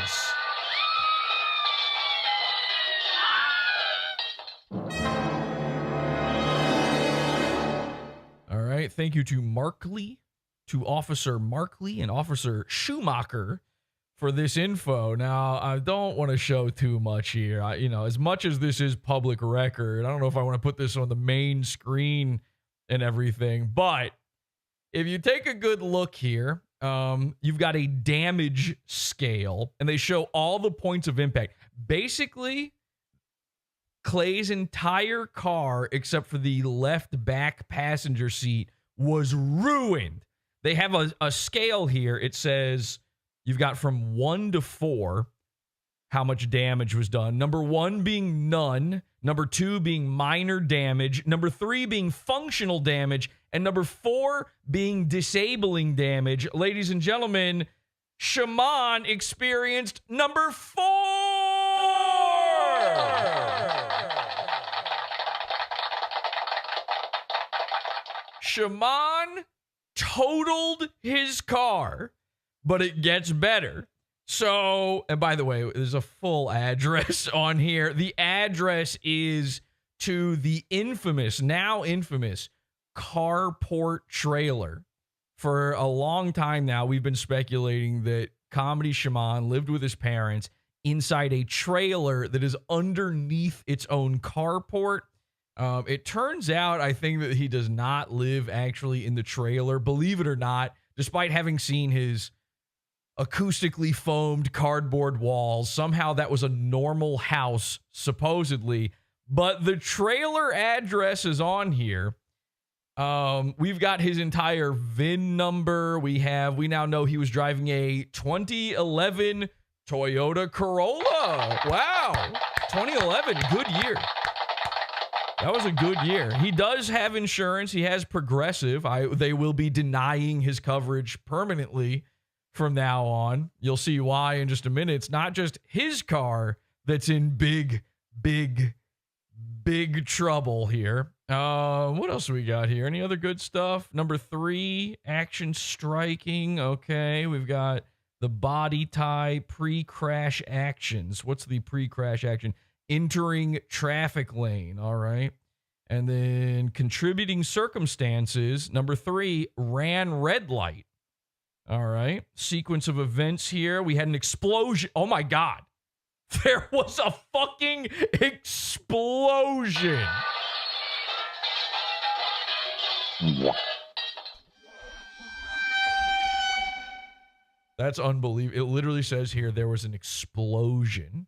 All right, thank you to Markley, to Officer Markley and Officer Schumacher for this info. Now, I don't want to show too much here. As much as this is public record, I don't know if I want to put this on the main screen and everything, but if you take a good look here, you've got a damage scale, and they show all the points of impact. Basically, Clay's entire car, except for the left back passenger seat, was ruined. They have a scale here. It says you've got from 1 to 4 how much damage was done. Number 1 being none. Number 2 being minor damage. Number 3 being functional damage. And number 4 being disabling damage. Ladies and gentlemen, Shaman experienced number 4! Shaman totaled his car, but it gets better. So, and by the way, there's a full address on here. The address is to the now infamous carport trailer. For a long time now, we've been speculating that Comedy Shaman lived with his parents inside a trailer that is underneath its own carport. It turns out, I think, that he does not live actually in the trailer, believe it or not, despite having seen his acoustically foamed cardboard walls. Somehow that was a normal house, supposedly. But the trailer address is on here. We've got his entire VIN number. We now know he was driving a 2011 Toyota Corolla. Wow. 2011, good year. That was a good year. He does have insurance. He has Progressive. They will be denying his coverage permanently from now on. You'll see why in just a minute. It's not just his car that's in big trouble here. What else do we got here? Any other good stuff? Number 3, action striking. Okay, we've got the body tie pre-crash actions. What's the pre-crash action? Entering traffic lane. All right. And then contributing circumstances. Number 3, ran red light. All right. Sequence of events here. We had an explosion. Oh my God. There was a fucking explosion. That's unbelievable. It literally says here there was an explosion.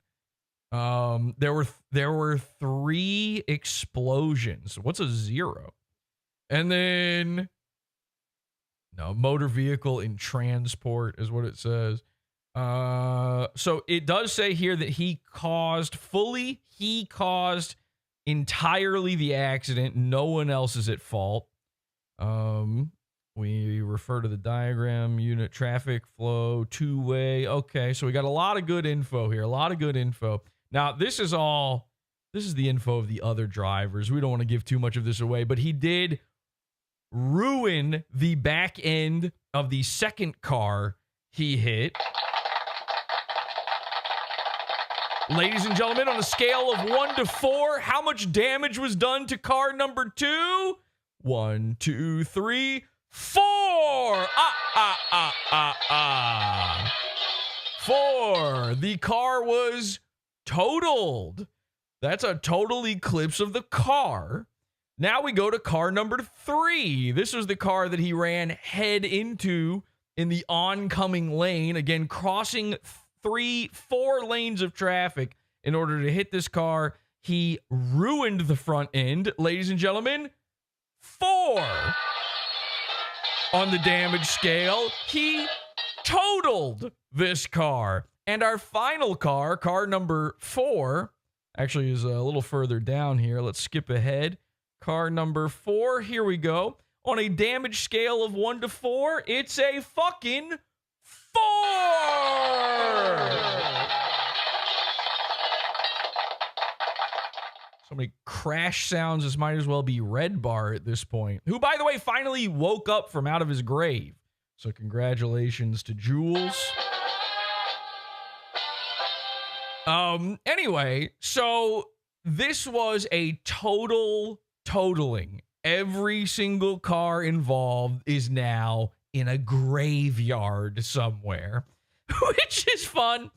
There were 3 explosions. What's a 0? And then motor vehicle in transport is what it says. So it does say here that he caused entirely the accident. No one else is at fault. We refer to the diagram, unit traffic flow, 2-way. Okay, so we got a lot of good info here. Now, this is the info of the other drivers. We don't want to give too much of this away, but he did ruin the back end of the second car he hit. Ladies and gentlemen, on a scale of 1 to 4, how much damage was done to car number 2? 1, 2, 3, 4. 4. The car was totaled. That's a total eclipse of the car. Now we go to car number 3. This was the car that he ran head into in the oncoming lane. Again, crossing 4 lanes of traffic in order to hit this car. He ruined the front end. Ladies and gentlemen, 4 on the damage scale. He totaled this car. And our final car, car number 4, actually is a little further down here. Let's skip ahead. Car number 4, here we go. On a damage scale of 1 to 4, it's a fucking 4! So many crash sounds, this might as well be Red Bar at this point. Who, by the way, finally woke up from out of his grave. So congratulations to Jules. Anyway, so this was a totaling. Every single car involved is now in a graveyard somewhere, which is fun.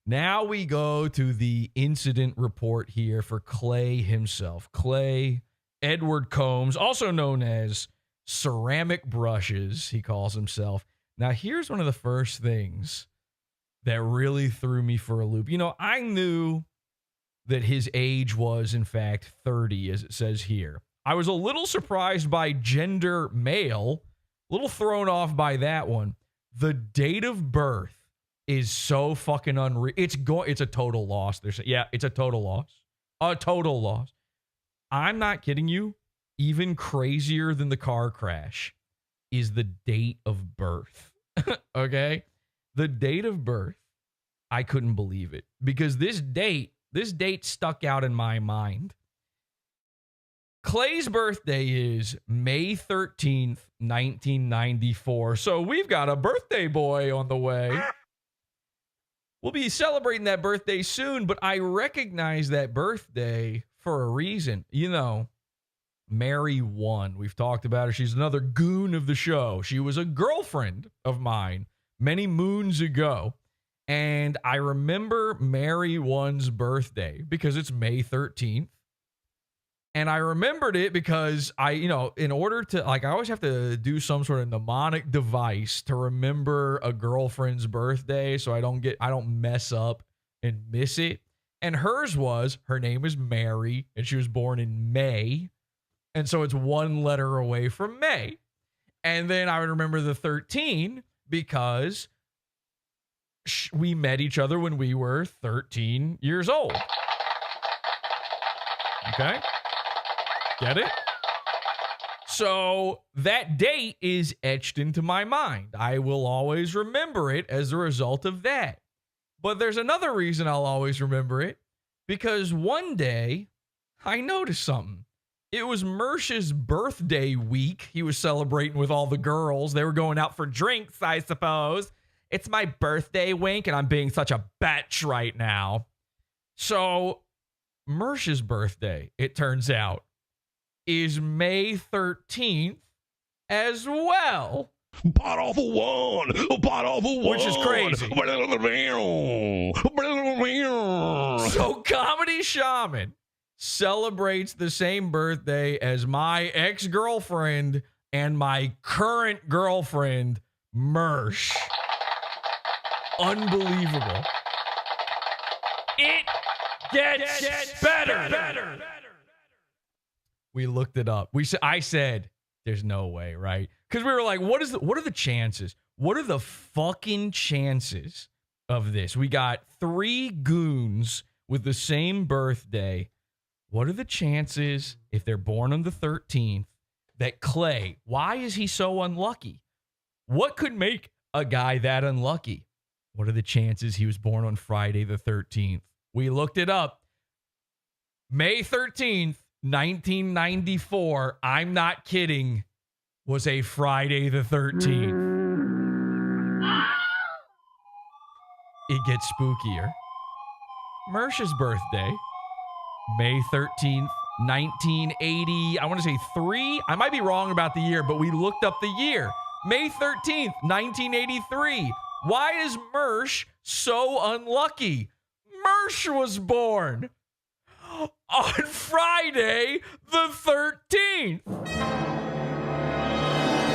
Now we go to the incident report here for Clay himself. Clay Edward Combs, also known as Ceramic Brushes, he calls himself. Now, here's one of the first things that really threw me for a loop. You know, I knew that his age was, in fact, 30, as it says here. I was a little surprised by gender male, a little thrown off by that one. The date of birth is so fucking unreal. It's a total loss. It's a total loss. A total loss. I'm not kidding you. Even crazier than the car crash is the date of birth. Okay? The date of birth, I couldn't believe it. Because this date stuck out in my mind. Clay's birthday is May 13th, 1994. So we've got a birthday boy on the way. We'll be celebrating that birthday soon, but I recognize that birthday for a reason. You know, Mary 1, we've talked about her. She's another goon of the show. She was a girlfriend of mine many moons ago. And I remember Mary 1's birthday because it's May 13th. And I remembered it because in order to, I always have to do some sort of mnemonic device to remember a girlfriend's birthday so I don't mess up and miss it. And her name is Mary, and she was born in May. And so it's one letter away from May. And then I would remember the 13 because we met each other when we were 13 years old. Okay? Get it? So that date is etched into my mind. I will always remember it as a result of that. But there's another reason I'll always remember it, because one day I noticed something. It was Mersh's birthday week. He was celebrating with all the girls. They were going out for drinks, I suppose. It's my birthday, Wink, and I'm being such a bitch right now. So Mersh's birthday, it turns out, is May 13th as well. PODAWFUL 1, which is crazy. So Comedy Shaman celebrates the same birthday as my ex-girlfriend and my current girlfriend, Mersh. Unbelievable. It gets better. We looked it up. I said, there's no way, right? Because we were like, what are the chances? What are the fucking chances of this? We got 3 goons with the same birthday. What are the chances, if they're born on the 13th, that Clay, why is he so unlucky? What could make a guy that unlucky? What are the chances he was born on Friday the 13th? We looked it up. May 13th, 1994, I'm not kidding, was a Friday the 13th. It gets spookier. Mersh's birthday, May 13th, 1980. I want to say 3. I might be wrong about the year, but we looked up the year. May 13th, 1983. Why is Mersh so unlucky? Mersh was born on Friday the 13th.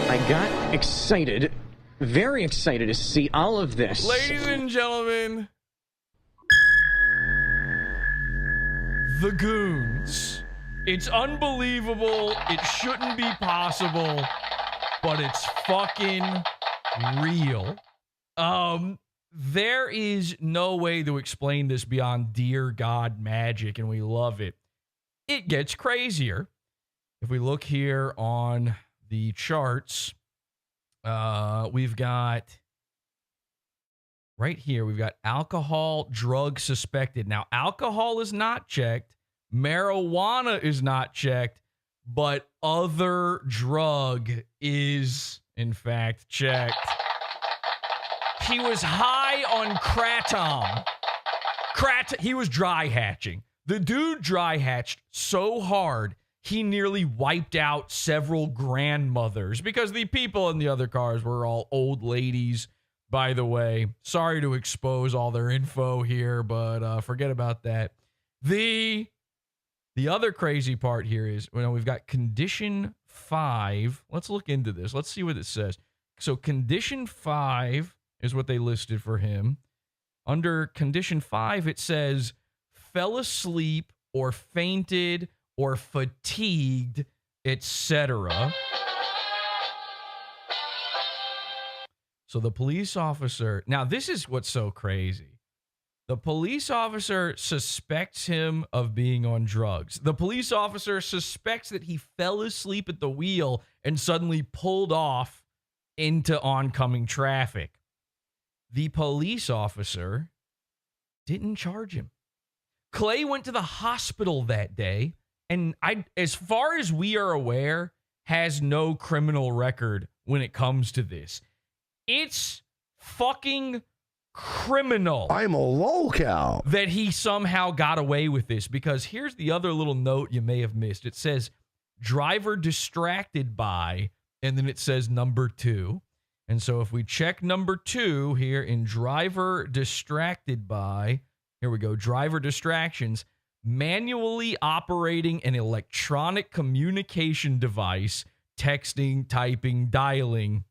I got excited, very excited to see all of this. Ladies and gentlemen, the goons. It's unbelievable. It shouldn't be possible, but it's fucking real. There is no way to explain this beyond Dear God magic, and we love it. It gets crazier. If we look here on the charts, we've got right here, we've got alcohol, drug suspected. Now, alcohol is not checked. Marijuana is not checked, but other drug is, in fact, checked. He was high on kratom. He was dry hatching. The dude dry hatched so hard, he nearly wiped out several grandmothers because the people in the other cars were all old ladies, by the way. Sorry to expose all their info here, but forget about that. The other crazy part here is, we've got condition 5. Let's look into this. Let's see what it says. So condition 5 is what they listed for him. Under condition 5, it says fell asleep or fainted or fatigued, etc. So the police officer, now this is what's so crazy. The police officer suspects him of being on drugs. The police officer suspects that he fell asleep at the wheel and suddenly pulled off into oncoming traffic. The police officer didn't charge him. Clay went to the hospital that day, and as far as we are aware, has no criminal record when it comes to this. It's fucking criminal. I'm a lolcow. That he somehow got away with this, because here's the other little note you may have missed. It says driver distracted by, and then it says number 2. And so if we check number 2 here in driver distracted by, here we go, driver distractions, manually operating an electronic communication device, texting, typing, dialing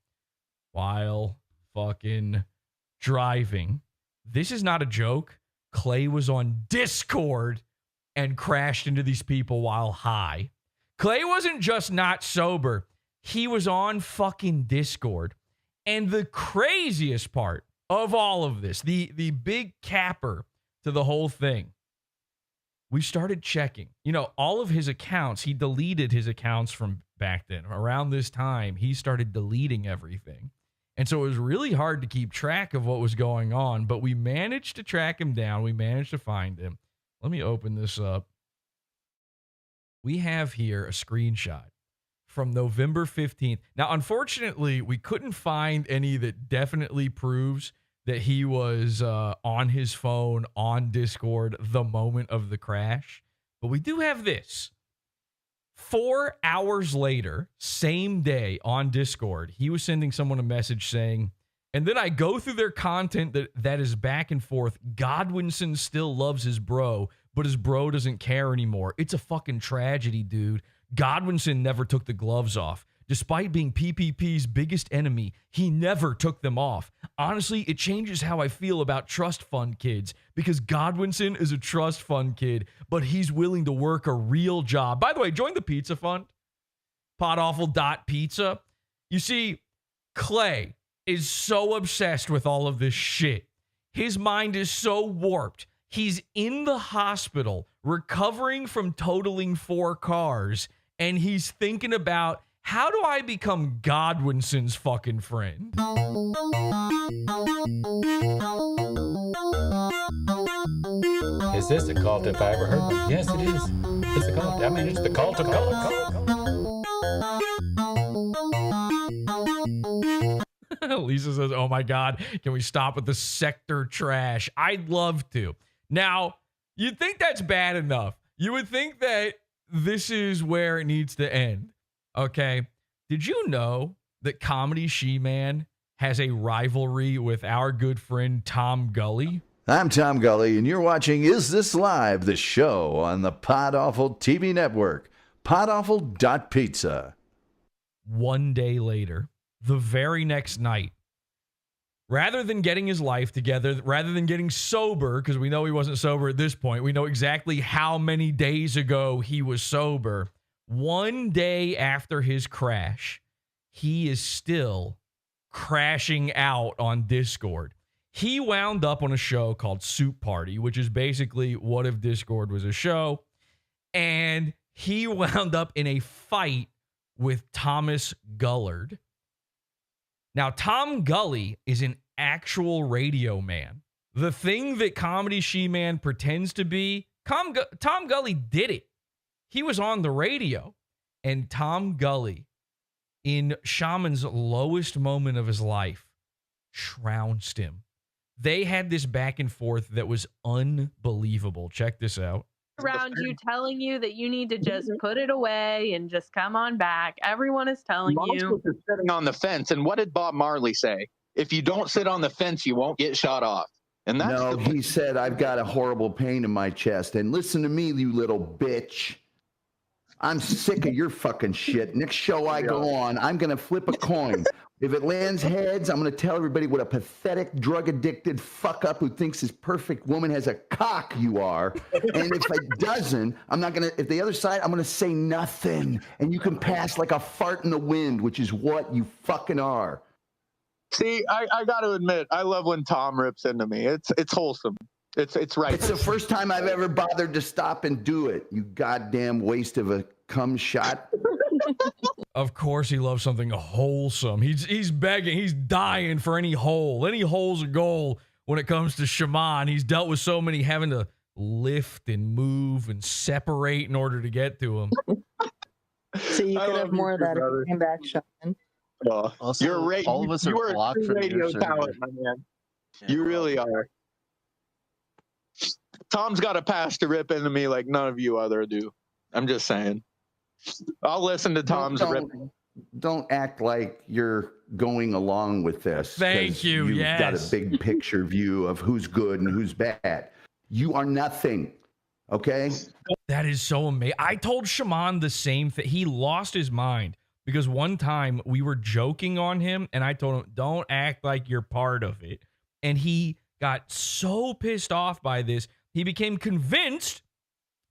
while fucking driving. This is not a joke. Clay was on Discord and crashed into these people while high. Clay wasn't just not sober. He was on fucking Discord. And the craziest part of all of this, the big capper to the whole thing, we started checking. You know, all of his accounts, he deleted his accounts from back then. Around this time, he started deleting everything. And so it was really hard to keep track of what was going on, but we managed to track him down. We managed to find him. Let me open this up. We have here a screenshot from November 15th. Now, unfortunately, we couldn't find any that definitely proves that he was on his phone, on Discord, the moment of the crash. But we do have this. 4 hours later, same day on Discord, he was sending someone a message saying, and then I go through their content that is back and forth. Godwinson still loves his bro, but his bro doesn't care anymore. It's a fucking tragedy, dude. Godwinson never took the gloves off. Despite being PPP's biggest enemy, he never took them off. Honestly, it changes how I feel about trust fund kids, because Godwinson is a trust fund kid, but he's willing to work a real job. By the way, join the pizza fund, PODAWFUL.pizza. You see, Clay is so obsessed with all of this shit. His mind is so warped. He's in the hospital recovering from totaling 4 cars, and he's thinking about, how do I become Godwinson's fucking friend? Is this a cult if I ever heard one? Yes, it is. It's a cult. I mean, it's the cult of cult. Lisa says, oh my God, can we stop with the sector trash? I'd love to. Now, you'd think that's bad enough. You would think that this is where it needs to end. Okay. Did you know that Comedy She-Man has a rivalry with our good friend Tom Gully? I'm Tom Gully, and you're watching Is This Live, the show on the PodAwful TV network, PODAWFUL.pizza. 1 day later, the very next night, rather than getting his life together, rather than getting sober, because we know he wasn't sober at this point, we know exactly how many days ago he was sober. 1 day after his crash, he is still crashing out on Discord. He wound up on a show called Soup Party, which is basically what if Discord was a show. And he wound up in a fight with Thomas Gullard. Now, Tom Gully is an actual radio man. The thing that Comedy She-Man pretends to be, Tom Gully did it. He was on the radio, and Tom Gully, in Shaman's lowest moment of his life, trounced him. They had this back and forth that was unbelievable. Check this out. Around you telling you that you need to just put it away and just come on back. Everyone is telling you. Is sitting on the fence, and what did Bob Marley say? If you don't sit on the fence, you won't get shot off. And that's no, he said, I've got a horrible pain in my chest. And listen to me, you little bitch. I'm sick of your fucking shit. Next show I go on, I'm going to flip a coin. If it lands heads, I'm going to tell everybody what a pathetic, drug-addicted fuck-up who thinks his perfect woman has a cock you are. And if it doesn't, I'm not going to, if the other side, I'm going to say nothing. And you can pass like a fart in the wind, which is what you fucking are. See, I got to admit, I love when Tom rips into me. It's wholesome. It's right. It's the first time I've ever bothered to stop and do it. You goddamn waste of a cum shot. Of course he loves something wholesome. He's begging. He's dying for any hole. Any hole's a goal when it comes to Shaman. He's dealt with so many having to lift and move and separate in order to get to him. So you could have more of that if you came back, Shaman. Also, all of us are blocked from radio your talent, server. my man. You really are. Tom's got a pass to rip into me like none of you other do. I'm just saying. I'll listen to Tom's ripping. Don't act like you're going along with this. Thank 'cause you, You've got a yes. big picture view of who's good and who's bad. You are nothing. Okay? That is so amazing. I told Shaman the same thing. He lost his mind because one time we were joking on him and I told him, don't act like you're part of it. And he got so pissed off by this, he became convinced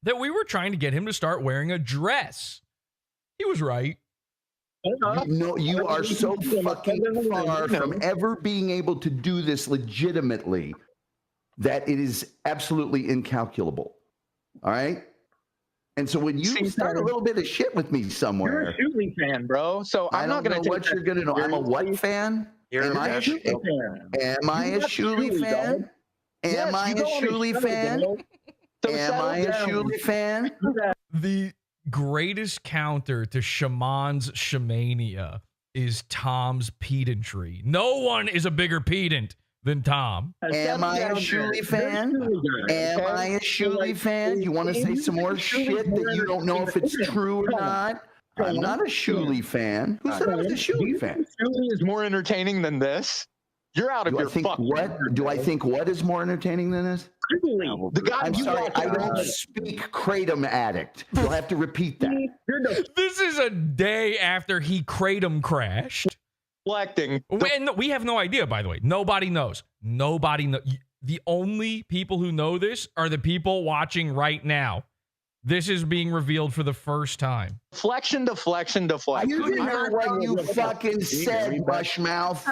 that we were trying to get him to start wearing a dress. He was right. You are so fucking far from ever being able to do this legitimately that it is absolutely incalculable. All right? And so when you start a little bit of shit with me somewhere. You're a Shuli fan, bro. So I'm not going to know what you're going to know. I'm a what fan? Am I a Shuli fan? Am I a Shuli fan? Am I a Shuli fan? The greatest counter to Shaman's Shamania is Tom's pedantry. No one is a bigger pedant than Tom. Am I a Shuli fan? Am I a Shuli fan? You want to say some more shit that you don't know if it's true or not? I'm not a Shuli fan. Who said I was a Shuli fan? Shuli is more entertaining than this. You're out of your fucking what? Do I think what is more entertaining than this? The guy I'm sorry, I don't speak Kratom addict. You'll have to repeat that. This is a day after he Kratom crashed. Reflecting. We have no idea, by the way. Nobody knows. Nobody knows. The only people who know this are the people watching right now. This is being revealed for the first time. Deflection. I couldn't hear what you fucking said, Bushmouth.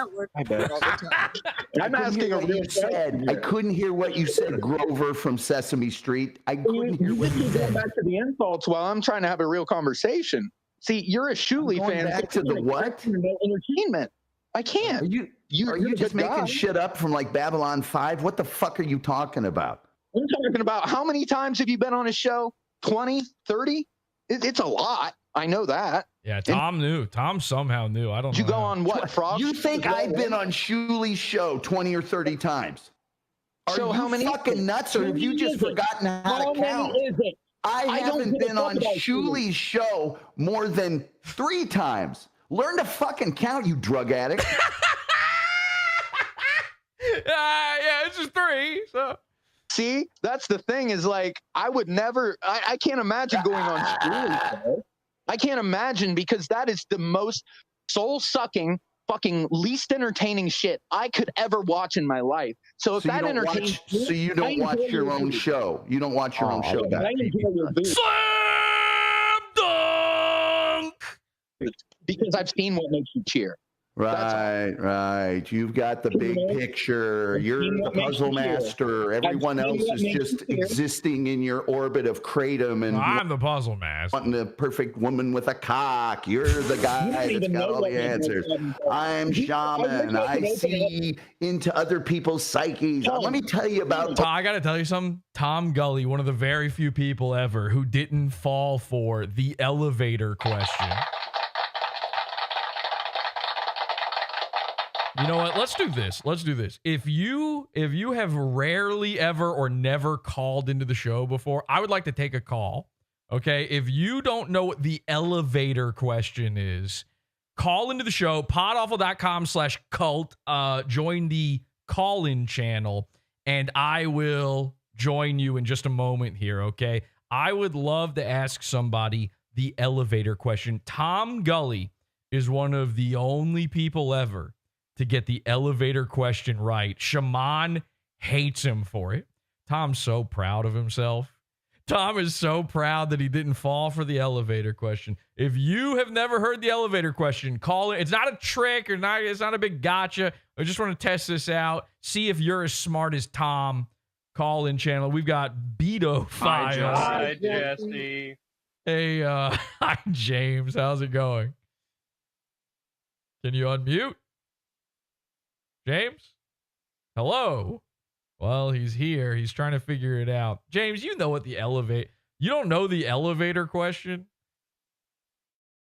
I'm asking what you said. I couldn't hear what you said, Grover from Sesame Street. I couldn't hear what you said. Back to the insults while I'm trying to have a real conversation. See, you're a Shuli fan. Back to the what? Entertainment. I can't. Are you just making shit up from like Babylon 5? What the fuck are you talking about? I'm talking about how many times have you been on a show? 20, 30? It's a lot. I know that. Yeah, Tom knew. Tom somehow knew. I don't know. Did you go on what, Frog? You think I've been on Shuli's show 20 or 30 times? So how many fucking nuts, or have you just forgotten how to count? I haven't been on Shuli's show more than 3 times. Learn to fucking count, you drug addict. Yeah, it's just 3. So. See, that's the thing is like, I would never, I can't imagine going on Shuli show. I can't imagine because that is the most soul-sucking, fucking least entertaining shit I could ever watch in my life. So if that entertains me, so you don't watch your own show. You don't watch your own show. Slam dunk! Because I've seen what makes you cheer. Right. You've got the big picture. You're the puzzle master. Everyone else is just existing in your orbit of kratom. And I'm the puzzle master. Wanting the perfect woman with a cock. You're the guy that's got all the answers. I'm shaman. I see into other people's psyches. Let me tell you about. I got to tell you something. Tom Gully, one of the very few people ever who didn't fall for the elevator question. You know what? Let's do this. If you have rarely ever or never called into the show before, I would like to take a call. Okay? If you don't know what the elevator question is, call into the show, podawful.com/cult, join the call-in channel, and I will join you in just a moment here, okay? I would love to ask somebody the elevator question. Tom Gully is one of the only people ever to get the elevator question right. Shaman hates him for it. Tom's so proud of himself. Tom is so proud that he didn't fall for the elevator question. If you have never heard the elevator question, call it. It's not a trick or not. It's not a big gotcha. I just want to test this out. See if you're as smart as Tom. Call in channel. We've got Beto File. Hi, Jesse. Hey, hi, James. How's it going? Can you unmute? James? Hello? Well, he's here. He's trying to figure it out. James, you know what the elevator... You don't know the elevator question?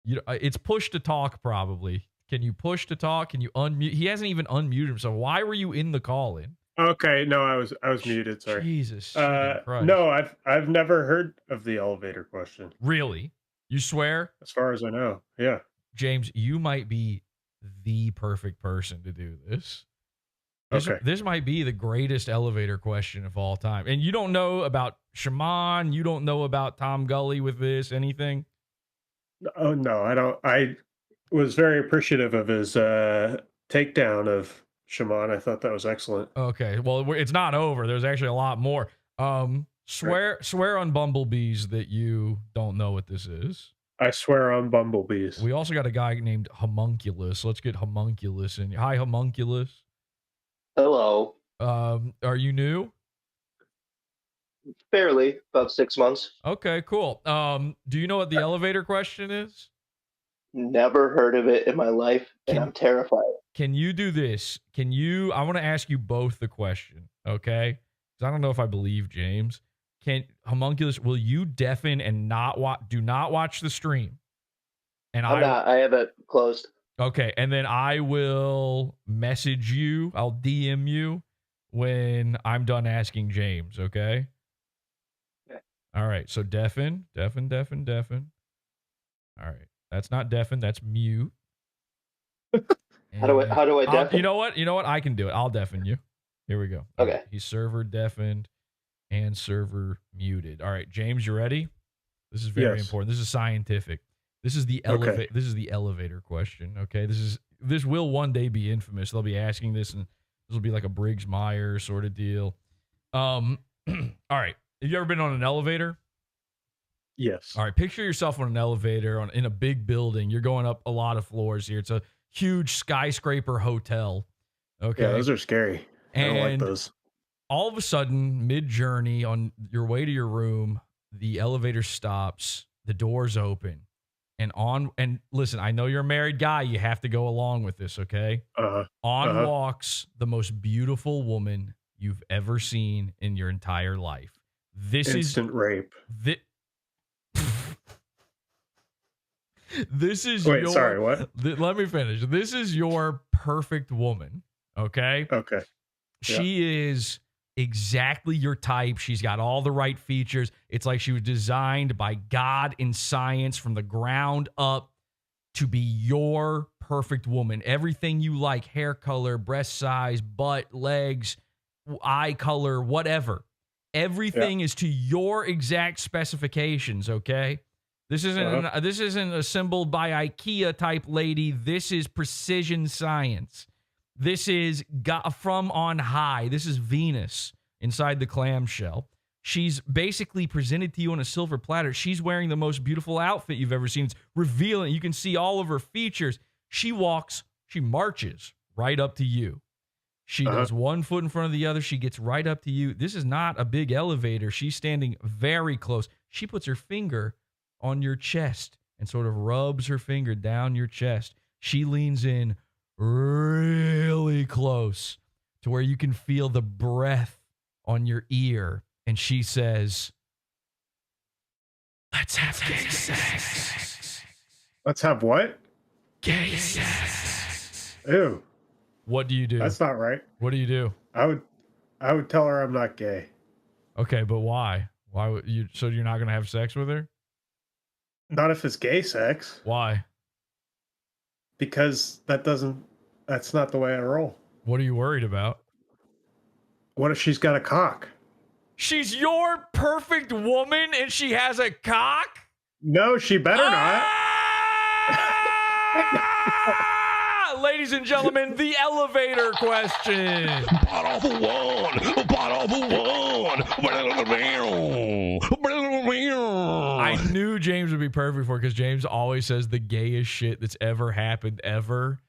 It's push to talk, probably. Can you push to talk? Can you unmute? He hasn't even unmuted himself. Why were you in the call in? Okay, no, I was muted. Sorry. Jesus. Christ. No, I've never heard of the elevator question. Really? You swear? As far as I know, yeah. James, you might be the perfect person to do this. Okay. This might be the greatest elevator question of all time. And you don't know about Shaman. You don't know about Tom Gully with this, anything? Oh, no, I don't. I was very appreciative of his takedown of Shaman. I thought that was excellent. Okay. Well, it's not over. There's actually a lot more. Swear on bumblebees that you don't know what this is. I swear on bumblebees. We also got a guy named Homunculus. Let's get Homunculus in. Hi, Homunculus. Hello. Are you new? Fairly, about 6 months. Okay, cool. Do you know what the elevator question is? Never heard of it in my life, and I'm terrified. Can you do this? I want to ask you both the question, okay? Because I don't know if I believe James. Homunculus, will you deafen and do not watch the stream? And I have it closed. Okay, and then I will message you. I'll DM you when I'm done asking James, okay? Okay. All right, so deafen. All right, that's not deafen, that's mute. How do I deafen? You know what? I can do it. I'll deafen you. Here we go. Okay. Right, he's server deafened and server muted. All right, James, you ready? This is very important. This is scientific. This is the Okay. This is the elevator question. Okay, this will one day be infamous. They'll be asking this, and this will be like a Briggs-Myers sort of deal. All right. Have you ever been on an elevator? Yes. All right. Picture yourself on an elevator in a big building. You're going up a lot of floors here. It's a huge skyscraper hotel. Okay. Yeah, those are scary. I don't like those. All of a sudden, mid-journey, on your way to your room, the elevator stops. The doors open. And listen, I know you're a married guy. You have to go along with this, okay? Walks the most beautiful woman you've ever seen in your entire life. Instant rape. This is Wait, sorry, what? Let me finish. This is your perfect woman, okay? Okay. She is exactly your type. She's got all the right features. It's like she was designed by God in science from the ground up to be your perfect woman. Everything you like, hair color, breast size, butt, legs, eye color, whatever. Everything is to your exact specifications, okay? This isn't assembled by IKEA type lady. This is precision science. This is from on high. This is Venus inside the clamshell. She's basically presented to you on a silver platter. She's wearing the most beautiful outfit you've ever seen. It's revealing. You can see all of her features. She marches right up to you. She does one foot in front of the other. She gets right up to you. This is not a big elevator. She's standing very close. She puts her finger on your chest and sort of rubs her finger down your chest. She leans in really close to where you can feel the breath on your ear, and she says, "Let's have gay sex." Let's have what? Gay sex. Ew. What do you do? That's not right. What do you do? I would tell her I'm not gay. Okay, but why? Why would you? So you're not gonna have sex with her? Not if it's gay sex. Why? Because that's not the way I roll. What are you worried about? What if she's got a cock? She's your perfect woman and she has a cock? No, she better not. Ladies and gentlemen, the elevator question. PODAWFUL one. I knew James would be perfect for it because James always says the gayest shit that's ever happened ever.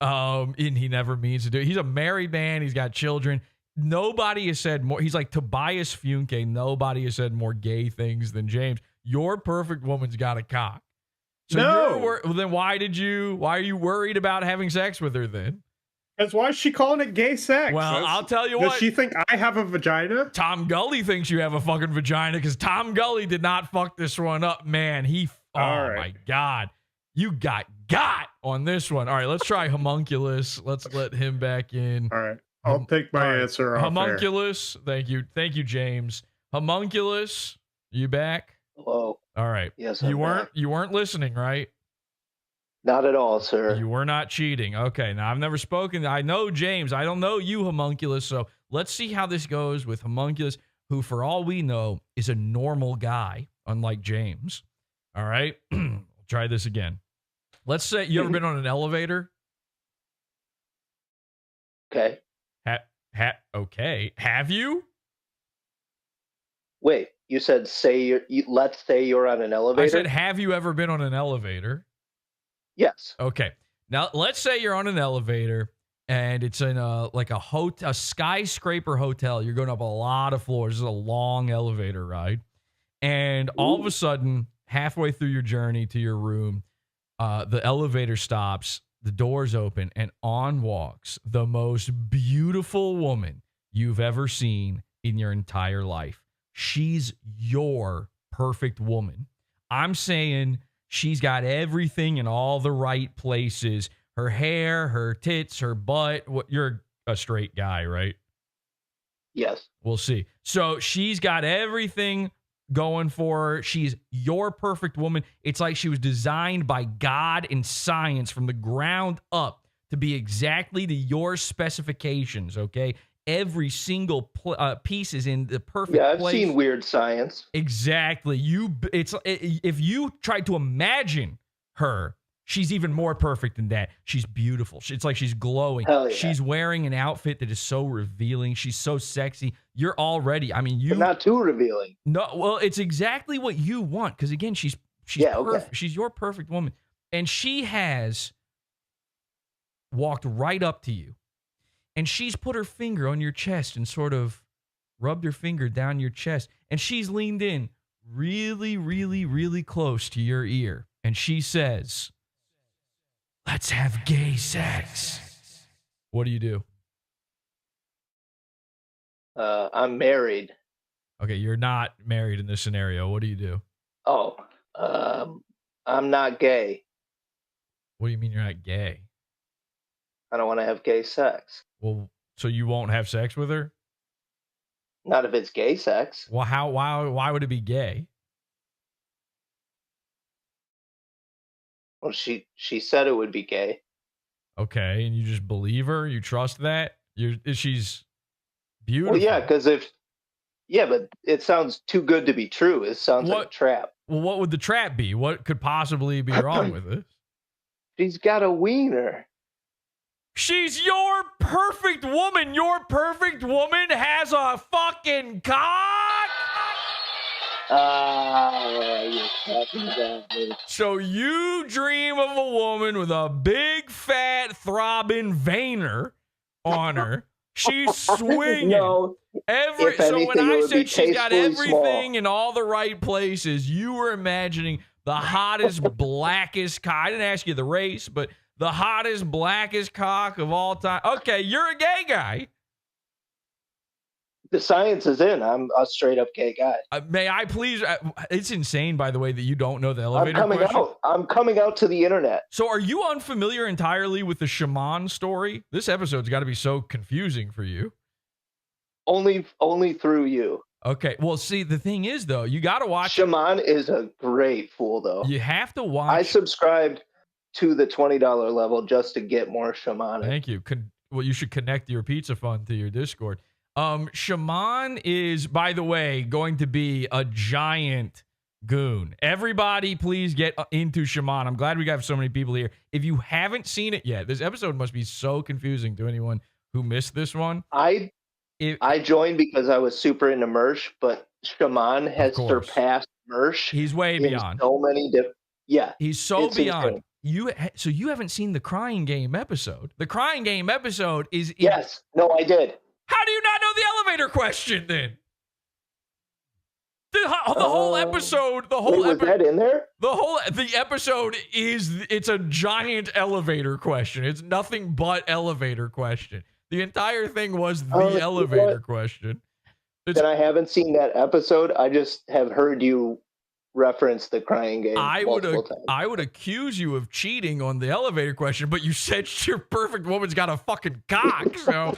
And he never means to do it. He's a married man. He's got children. Nobody has said more. He's like Tobias Funke. Nobody has said more gay things than James. Your perfect woman's got a cock. So no. Then why are you worried about having sex with her then? Because why is she calling it gay sex? Well, I'll tell you what. Does she think I have a vagina? Tom Gully thinks you have a fucking vagina because Tom Gully did not fuck this one up, man. My God. You got on this one. All right, let's try Homunculus. Let's let him back in. All right. I'll take my answer off Homunculus. Thank you. Thank you, James. Homunculus, you back? Hello. All right. Yes, you I'm weren't back. you weren't listening, right? Not at all, sir. You were not cheating. Okay. Now I've never spoken. I know James. I don't know you, Homunculus. So let's see how this goes with Homunculus, who, for all we know, is a normal guy, unlike James. All right. Try this again. Let's say you ever been on an elevator? Okay. Okay. Have you? Wait, you said let's say you're on an elevator? I said, have you ever been on an elevator? Yes. Okay. Now, let's say you're on an elevator and it's in a skyscraper hotel. You're going up a lot of floors. This is a long elevator ride. And all of a sudden, halfway through your journey to your room, the elevator stops, the doors open, and on walks the most beautiful woman you've ever seen in your entire life. She's your perfect woman. I'm saying she's got everything in all the right places. Her hair, her tits, her butt. You're a straight guy, right? Yes. We'll see. So she's got everything going for her. She's your perfect woman. It's like she was designed by God and science from the ground up to be exactly to your specifications, okay? Every single piece is in the perfect place. Yeah, I've seen Weird Science. Exactly. If you tried to imagine her, she's even more perfect than that. She's beautiful. It's like she's glowing. Hell yeah. She's wearing an outfit that is so revealing. She's so sexy. You're already, but not too revealing. No, well, it's exactly what you want. Because again, she's perfect. She's your perfect woman. And she has walked right up to you. And she's put her finger on your chest and sort of rubbed her finger down your chest. And she's leaned in really, really, really close to your ear. And she says, "Let's have gay sex." What do you do? I'm married. Okay, you're not married in this scenario. What do you do? Oh, I'm not gay. What do you mean you're not gay? I don't want to have gay sex. Well, so you won't have sex with her? Not if it's gay sex. Well, why would it be gay? Well, she said it would be gay. Okay, and you just believe her? You trust that? She's beautiful. Well, yeah, but it sounds too good to be true. It sounds like a trap. Well, what would the trap be? What could possibly be wrong with it? She's got a wiener. She's your perfect woman. Your perfect woman has a fucking cock. You're talking about me. So you dream of a woman with a big, fat, throbbing veiner on her. She's swinging. No. So when I said she's got everything in all the right places, you were imagining the hottest, blackest cock. I didn't ask you the race, but the hottest, blackest cock of all time. Okay, you're a gay guy. The science is in. I'm a straight up gay guy. May I please? It's insane, by the way, that you don't know the elevator question. I'm coming out to the internet. So are you unfamiliar entirely with the shaman story? This episode's got to be so confusing for you. Only through you. Okay. Well, see, the thing is, though, you got to watch. Shaman is a great fool, though. You have to watch. I subscribed to the $20 level just to get more shamanic. Thank you. Well, you should connect your pizza fund to your Discord. Shaman is, by the way, going to be a giant goon. Everybody, please get into Shaman. I'm glad we got so many people here. If you haven't seen it yet, this episode must be so confusing to anyone who missed this one. I joined because I was super into Mersh, but Shaman has surpassed Mersh. He's way beyond. So many different. Yeah, he's so beyond. So you haven't seen the Crying Game episode. The Crying Game episode is. Yes. No, I did. How do you not know the elevator question then? The whole episode. Was that in there? The episode it's a giant elevator question. It's nothing but elevator question. The entire thing was the elevator question. Then I haven't seen that episode. I just have heard you referenced the crying game I multiple times. would accuse you of cheating on the elevator question, but you said your perfect woman's got a fucking cock, so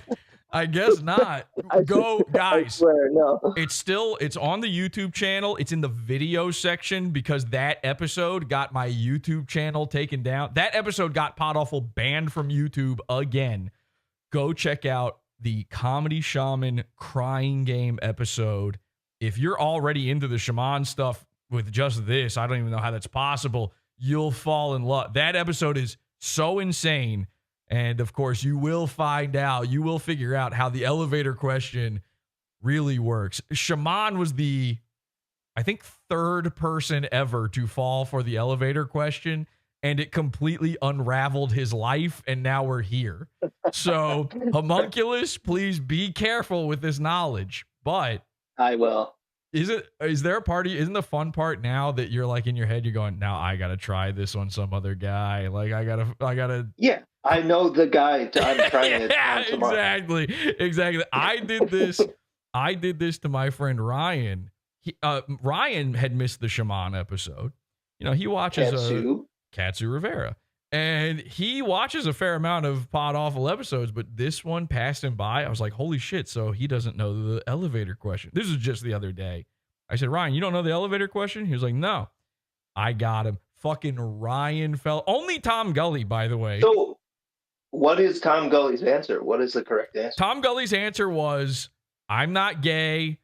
I guess not. Go, guys. I swear, no. It's on the YouTube channel. It's in the video section because that episode got my YouTube channel taken down. That episode got PodAwful banned from YouTube again. Go check out the Comedy Shaman crying game episode. If you're already into the shaman stuff with just this, I don't even know how that's possible. You'll fall in love. That episode is so insane. And of course, you will figure out how the elevator question really works. Shaman was the, I think, third person ever to fall for the elevator question, and it completely unraveled his life, and now we're here. So, homunculus, please be careful with this knowledge. But I will. Is there a party? Isn't the fun part now that you're like in your head, you're going, now I gotta try this on some other guy. Like I gotta. Yeah, I know the guy. I'm trying it. Yeah, exactly. I did this to my friend Ryan. Ryan had missed the shaman episode. You know, he watches Katsu Rivera. And he watches a fair amount of PodAwful episodes, but this one passed him by. I was like, holy shit, so he doesn't know the elevator question. This was just the other day. I said, Ryan, you don't know the elevator question? He was like, no. I got him. Fucking Ryan fell. Only Tom Gully, by the way. So what is Tom Gully's answer? What is the correct answer? Tom Gully's answer was, I'm not gay,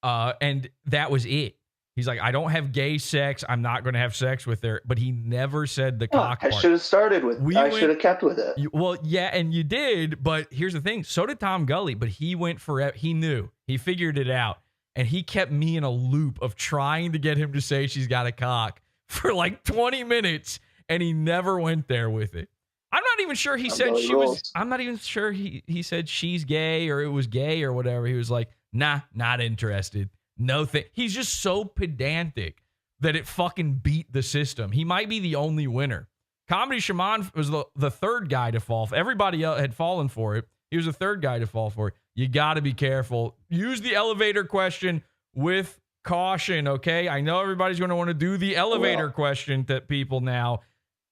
and that was it. He's like, I don't have gay sex. I'm not going to have sex with her. But he never said the cock part. I should have started with I should have kept with it. Well, yeah, and you did. But here's the thing. So did Tom Gully. But he went forever. He knew. He figured it out. And he kept me in a loop of trying to get him to say she's got a cock for like 20 minutes. And he never went there with it. I'm not even sure he said she was. I'm not even sure he said she's gay or it was gay or whatever. He was like, nah, not interested. No thing. He's just so pedantic that it fucking beat the system. He might be the only winner. Comedy Shaman was the third guy to fall. Everybody else had fallen for it. He was the third guy to fall for it. You got to be careful. Use the elevator question with caution, okay? I know everybody's going to want to do the elevator question to people now.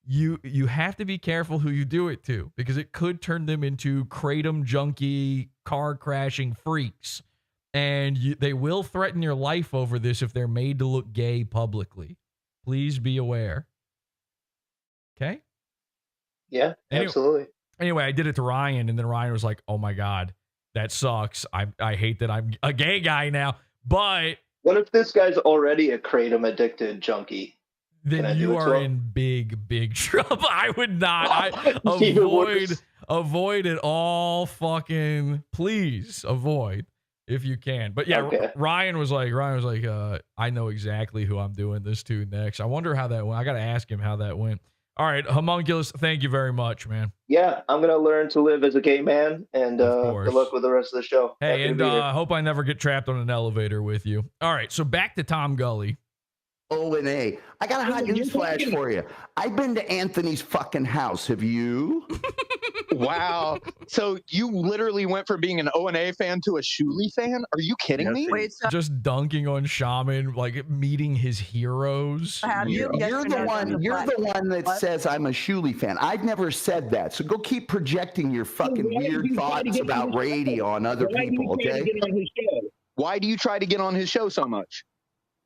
You have to be careful who you do it to because it could turn them into kratom junkie, car crashing freaks. And they will threaten your life over this if they're made to look gay publicly. Please be aware. Okay? Yeah, absolutely. Anyway, I did it to Ryan, and then Ryan was like, oh my God, that sucks. I hate that I'm a gay guy now. But what if this guy's already a kratom addicted junkie? Then you are in big trouble. I would not. Avoid it all. Fucking please avoid. If you can. But yeah, okay. Ryan was like, I know exactly who I'm doing this to next. I wonder how that went. I got to ask him how that went. All right, Homunculus, thank you very much, man. Yeah, I'm going to learn to live as a gay man, and good luck with the rest of the show. Hey, and I hope I never get trapped on an elevator with you. All right, so back to Tom Gully. O&A. I got a hot news flash for you. I've been to Anthony's fucking house. Have you? Wow. So you literally went from being an O&A fan to a Shuli fan? Are you kidding me? Wait, just dunking on Shaman, like meeting his heroes. You're the one that says I'm a Shuli fan. I've never said that. So go keep projecting your fucking weird thoughts about radio on other people, okay? Why do you try to get on his show so much?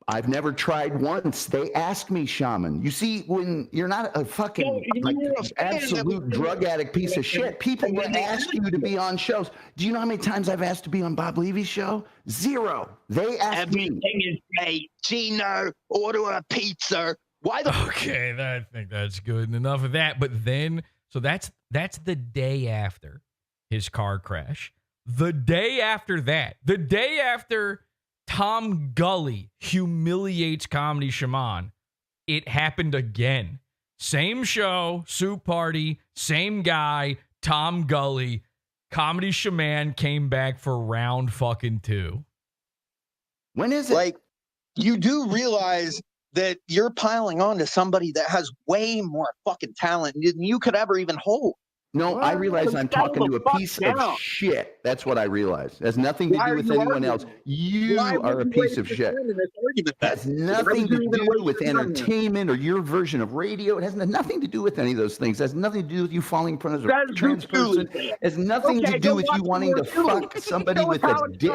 I've never tried once. They asked me, Shaman. You see, when you're not a fucking absolute drug addict piece of shit, people will ask you to be on shows. Do you know how many times I've asked to be on Bob Levy's show? 0. They asked me. Everything is great. Gino, order a pizza. Why the? Okay, I think that's good. And enough of that. But then, so that's the day after his car crash. The day after that, the day after Tom Gully humiliates Comedy Shaman, it happened again. Same show, soup party, same guy, Tom Gully. Comedy Shaman came back for round fucking 2. When is it? Like, you do realize that you're piling on to somebody that has way more fucking talent than you could ever even hold. No, I realize I'm talking to a piece of shit. That's what I realize. It has nothing to do with anyone else. You are a piece of shit. It has nothing to do with entertainment or your version of radio. It has nothing to do with any of those things. It has nothing to do with you falling in front of a trans person. It has nothing to do with you wanting to fuck somebody with a dick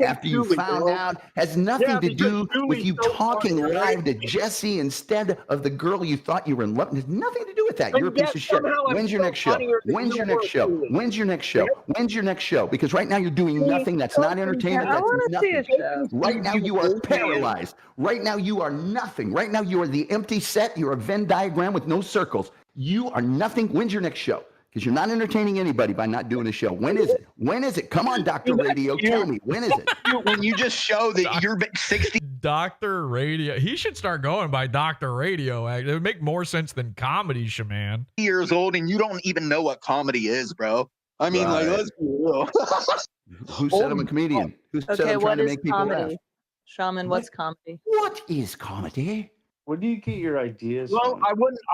after you found out. It has nothing to do with you talking live to Jesse instead of the girl you thought you were in love with. It has nothing to do with that. You're a piece of shit. When's your next show? When's your next show? When's your next show? When's your next show? Because right now you're doing nothing. That's not entertainment. That's nothing. Right now you are paralyzed. Right now you are nothing. Right now you are the empty set. You're a Venn diagram with no circles. You are nothing. When's your next show? Because you're not entertaining anybody by not doing a show. When is it? When is it? Come on, Dr. Radio. Tell me. When is it? When you just show that you're 60. Dr. Radio. He should start going by Dr. Radio. It would make more sense than comedy, Shaman. Years old and you don't even know what comedy is, bro. I mean, like, let's be real. Who said I'm a comedian? Who said I'm trying to make people laugh? Shaman, what's comedy? What is comedy? Where do you get your ideas Well, from?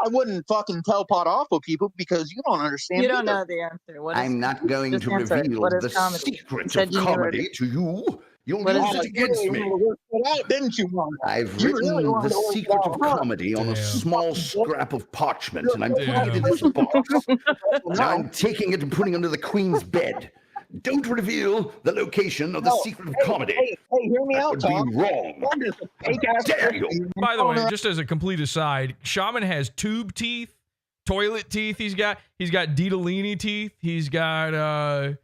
I wouldn't fucking tell PODAWFUL people because you don't understand. You don't know the answer. What is, I'm not going just to answer it. reveal What is the comedy? secret said of you knew comedy it. to you. You'll What use is it against me. Didn't you, Mom? I've You written really wanted the to work secret it of out, huh? comedy on a small scrap of parchment, and I'm putting it in this box. Now I'm taking it and putting it under the Queen's bed. Don't reveal the location of the secret of comedy. Hey, hear me out, That Tom. would be wrong. Dare you? By the way, just as a complete aside, Shaman has tube teeth, toilet teeth. He's got Ditalini teeth. He's got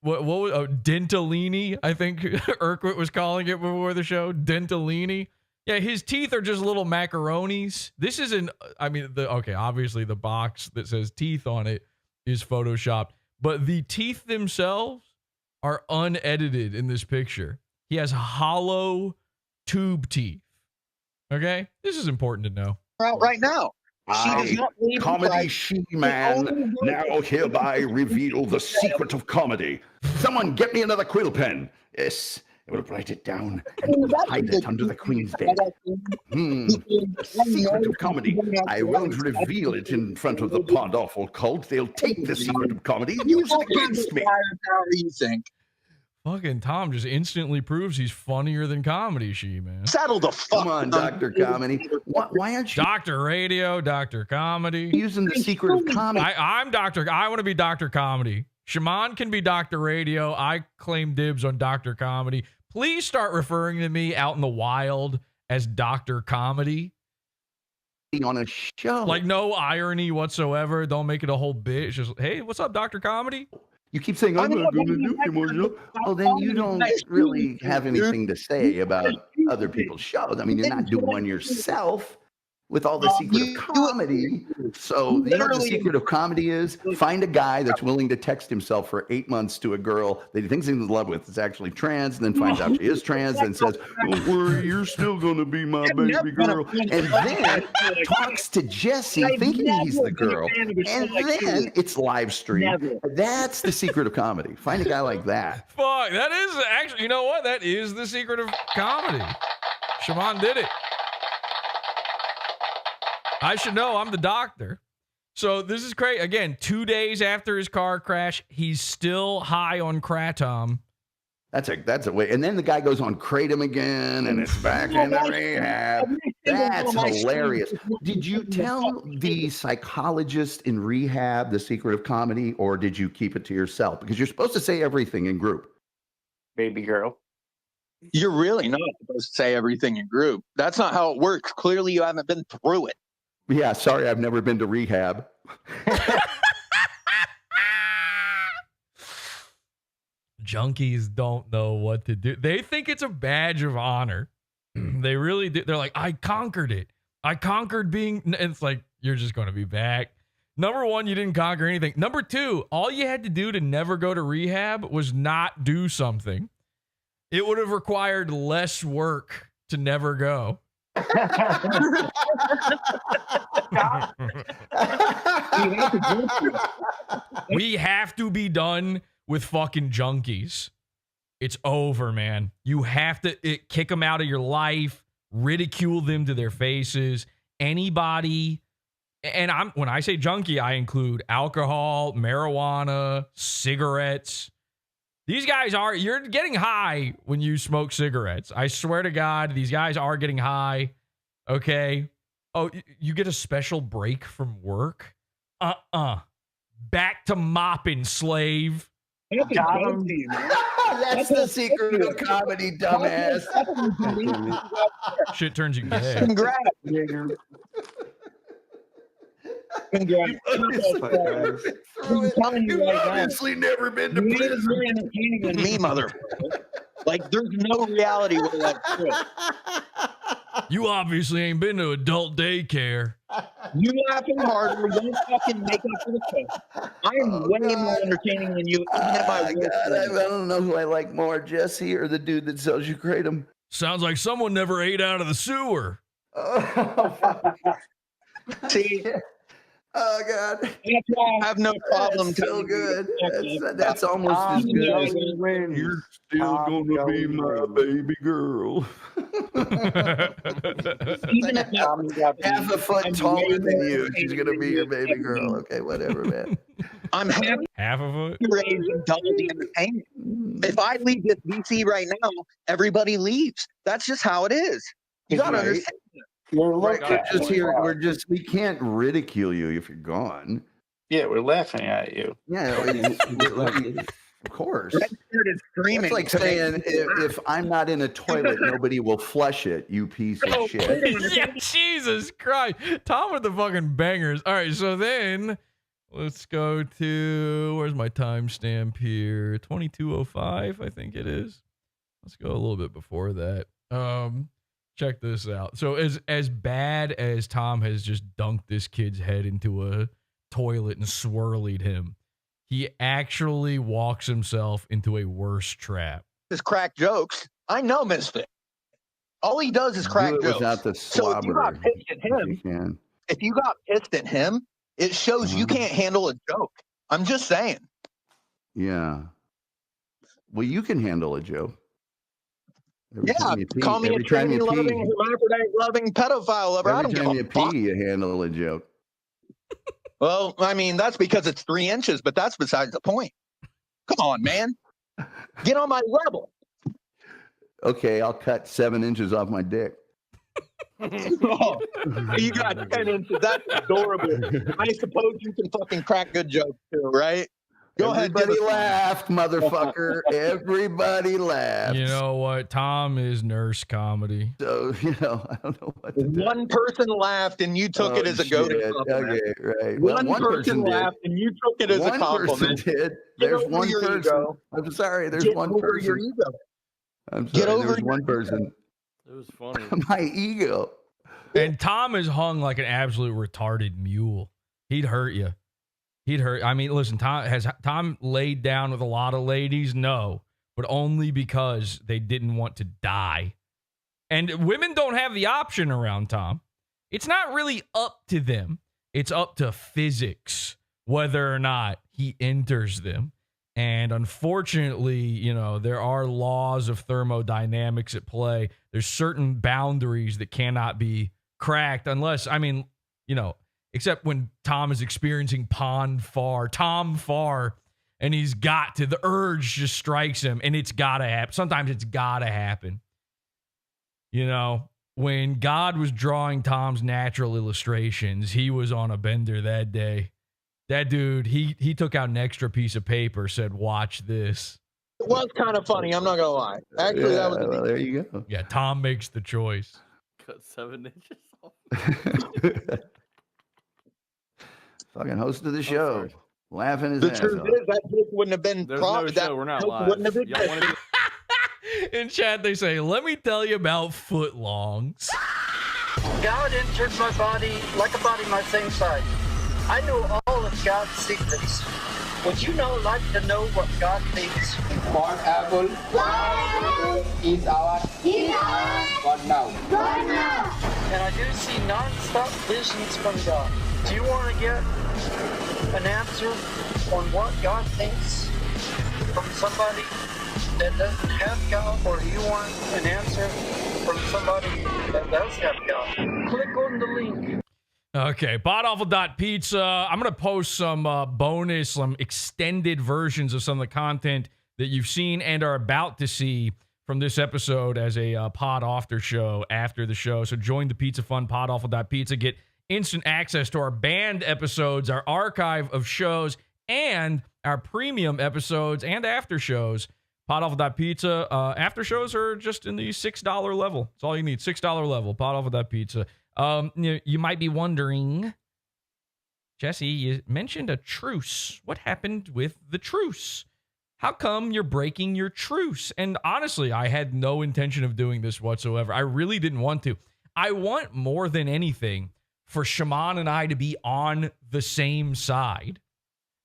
what was Dentalini? I think Urquhart was calling it before the show. Dentalini. Yeah, his teeth are just little macaronis. This isn't. I mean, obviously the box that says teeth on it is photoshopped, but the teeth themselves are unedited in this picture. He has hollow tube teeth. Okay? This is important to know. Out right now. She does not believe Comedy She-Man now hereby reveal the secret of comedy. Someone get me another quill pen. Yes, I will write it down and hide it under the Queen's bed. The secret of comedy. I won't reveal it in front of the PODAWFUL cult. They'll take the secret of comedy and use it against me. How do you think? Fucking Tom just instantly proves he's funnier than comedy, man. Settle the fuck. Come on, Dr. Comedy. Why aren't you Dr. Radio, Dr. Comedy? using the secret of comedy? I'm Dr. I want to be Dr. Comedy. Shaman can be Dr. Radio. I claim dibs on Dr. Comedy. Please start referring to me out in the wild as Dr. Comedy. On a show. Like no irony whatsoever. Don't make it a whole bit. It's just, hey, what's up, Dr. Comedy? You keep saying, I'm not going to do any more shows. Well, then you don't really have anything to say about other people's shows. I mean, you're not doing one yourself with all the secret of comedy. So you know what the secret of comedy is? Find a guy that's willing to text himself for 8 months to a girl that he thinks he's in love with. It's actually trans, and then finds out she is trans, and says, don't worry, you're still going to be my baby girl. And then talks to Jesse thinking he's the girl. And then it's live stream. That's the secret of comedy. Find a guy like that. Fuck, that is actually, you know what? That is the secret of comedy. Shaman did it. I should know. I'm the doctor. So this is great. Again, 2 days after his car crash, he's still high on kratom. That's a way. And then the guy goes on kratom again, and it's back in the rehab. That's hilarious. Did you tell the psychologist in rehab the secret of comedy, or did you keep it to yourself? Because you're supposed to say everything in group. Baby girl. You're really not supposed to say everything in group. That's not how it works. Clearly, you haven't been through it. Yeah, sorry, I've never been to rehab. Junkies don't know what to do. They think it's a badge of honor. They really do. They're like, I conquered it. I conquered being. And it's like, you're just going to be back. Number one, you didn't conquer anything. Number two, all you had to do to never go to rehab was not do something. It would have required less work to never go. We have to be done with fucking junkies. It's over, man. You have to kick them out of your life, ridicule them to their faces. Anybody And when I say junkie, I include alcohol, marijuana, cigarettes. These guys you're getting high when you smoke cigarettes. I swear to God, these guys are getting high. Okay. Oh, you get a special break from work? Back to mopping, slave. That's the secret of comedy, dumbass. Shit turns you gay. Congrats. Congrats. I'm telling you right now. Obviously never been to You're more entertaining than me, motherfucker. Like, there's no reality with that shit. You obviously ain't been to adult daycare. You laughing harder, don't fucking make up for the shit. I'm way more entertaining than you. I don't know who I like more, Jesse or the dude that sells you kratom. Sounds like someone never ate out of the sewer. See? Oh, God. That's why I have no problem. That's so good. That's almost as good. You're still going to be my baby girl. Even if half a foot taller than you, she's going to be your baby girl. Okay, whatever, man. I'm happy half a foot to raise and double the entertainment. If I leave this VC right now, everybody leaves. That's just how it is. You got to understand. We can't ridicule you if you're gone. Yeah, we're laughing at you. Yeah, of course. Screaming. It's like saying if I'm not in a toilet, nobody will flush it, you piece of shit. Yeah, Jesus Christ. Tom with the fucking bangers. All right, so then let's go to, where's my timestamp here? 22:05, I think it is. Let's go a little bit before that. Check this out. So as bad as Tom has just dunked this kid's head into a toilet and swirlied him, he actually walks himself into a worse trap. Just crack jokes. I know Misfit. All he does is crack jokes. Without the So if you got pissed at him, it shows you can't handle a joke. I'm just saying. Yeah. Well, you can handle a joke. Call me a tranny-loving, hermaphrodite-loving pedophile lover. I don't give a fuck. You handle a joke. Well, I mean, that's because it's 3 inches, but that's besides the point. Come on, man. Get on my level. Okay, I'll cut 7 inches off my dick. Oh, you got 10 inches. That's adorable. I suppose you can fucking crack good jokes too, right? Go ahead. Everybody laughed, motherfucker. Everybody laughed. You know what? Tom is nurse comedy. So, I don't know what to do. One person laughed and you took it as a go-to compliment. Okay, right. One person laughed and you took it as a compliment. One person did. There's one person. Ego. I'm sorry. There's Get one over person. Your ego. I'm sorry. Get over there's your one ego. person. It was funny. My ego. And Tom is hung like an absolute retarded mule. He'd hurt you. I mean, listen, Tom laid down with a lot of ladies? No, but only because they didn't want to die. And women don't have the option around Tom. It's not really up to them. It's up to physics, whether or not he enters them. And unfortunately, there are laws of thermodynamics at play. There's certain boundaries that cannot be cracked unless, except when Tom is experiencing Tom Far, and he's got to, the urge just strikes him, and it's got to happen. Sometimes it's got to happen. When God was drawing Tom's natural illustrations, he was on a bender that day. That dude, he took out an extra piece of paper, said, "Watch this." It was kind of funny, I'm not going to lie. Actually, that was well, there you go. Yeah, Tom makes the choice. Cut 7 inches off. Fucking host of the show. Laughing his ass off. The truth is, that joke wouldn't have been There's no show. We're not live. Wouldn't have been Y'all wanna In chat, they say, "Let me tell you about footlongs." God entered my body like a body my same size. I know all of God's secrets. Would you like to know what God thinks? Corn apple is our God now. God now. And I do see non-stop visions from God. Do you want to get an answer on what God thinks from somebody that doesn't have God, or do you want an answer from somebody that does have God? Click on the link. Okay, PODAWFUL.pizza. I'm going to post some bonus, some extended versions of some of the content that you've seen and are about to see from this episode as a pod after show after the show. So join the Pizza Fun, PODAWFUL.pizza. Get instant access to our banned episodes, our archive of shows, and our premium episodes and after shows. PODAWFUL.pizza. After shows are just in the $6 level. That's all you need. $6 level. PODAWFUL.pizza. You might be wondering, Jesse, you mentioned a truce. What happened with the truce? How come you're breaking your truce? And honestly, I had no intention of doing this whatsoever. I really didn't want to. I want more than anything for Shaman and I to be on the same side.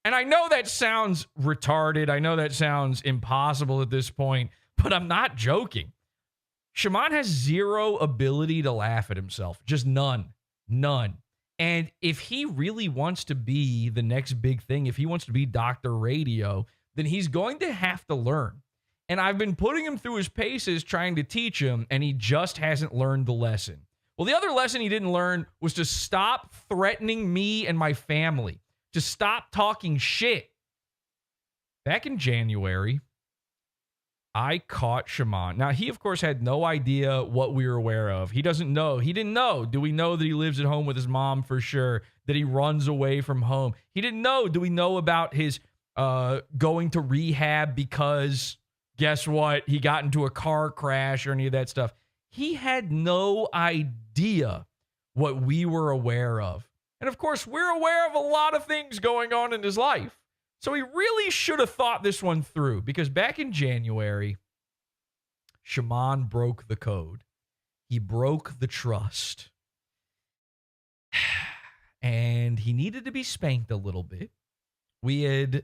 And I know that sounds retarded. I know that sounds impossible at this point, but I'm not joking. Shaman has zero ability to laugh at himself. Just none. None. And if he really wants to be the next big thing, if he wants to be Dr. Radio, then he's going to have to learn. And I've been putting him through his paces trying to teach him, and he just hasn't learned the lesson. Well, the other lesson he didn't learn was to stop threatening me and my family, to stop talking shit. Back in January, I caught Shaman. Now, he, of course, had no idea what we were aware of. He doesn't know. He didn't know. Do we know that he lives at home with his mom for sure? That he runs away from home? He didn't know. Do we know about his going to rehab because, guess what? He got into a car crash or any of that stuff. He had no idea what we were aware of. And, of course, we're aware of a lot of things going on in his life. So he really should have thought this one through, because back in January, Shaman broke the code. He broke the trust. And he needed to be spanked a little bit. We had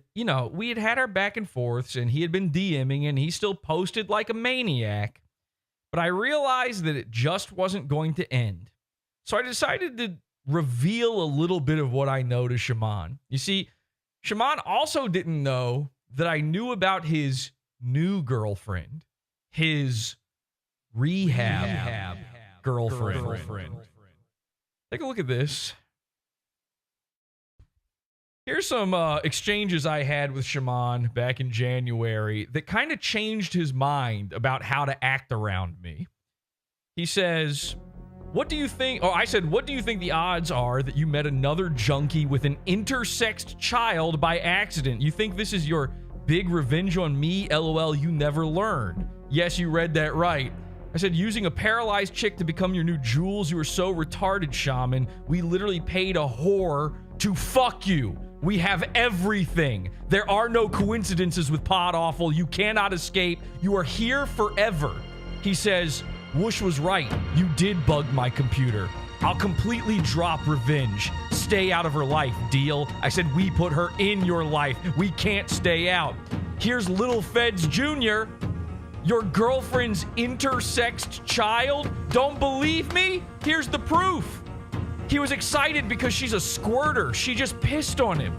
had our back and forths, and he had been DMing, and he still posted like a maniac. But I realized that it just wasn't going to end. So I decided to reveal a little bit of what I know to Shaman. You see, Shaman also didn't know that I knew about his new girlfriend, his rehab girlfriend. Take a look at this. Here's some exchanges I had with Shaman back in January that kind of changed his mind about how to act around me. He says, "What do you think?" Oh, I said, "What do you think the odds are that you met another junkie with an intersexed child by accident? You think this is your big revenge on me? LOL, you never learn." Yes, you read that right. I said, "Using a paralyzed chick to become your new Jules, you are so retarded, Shaman. We literally paid a whore to fuck you. We have everything. There are no coincidences with PodAwful. You cannot escape. You are here forever." He says, "Whoosh was right. You did bug my computer. I'll completely drop revenge. Stay out of her life, deal?" I said, "We put her in your life. We can't stay out." Here's Little Feds Jr., your girlfriend's intersexed child. Don't believe me? Here's the proof. He was excited because she's a squirter. She just pissed on him.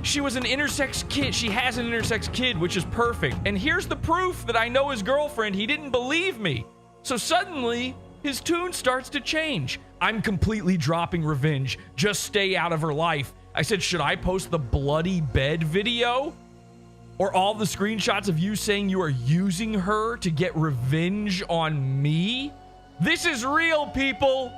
She was an intersex kid. She has an intersex kid, which is perfect. And here's the proof that I know his girlfriend. He didn't believe me. So suddenly, his tune starts to change. "I'm completely dropping revenge. Just stay out of her life." I said, "Should I post the bloody bed video? Or all the screenshots of you saying you are using her to get revenge on me? This is real, people.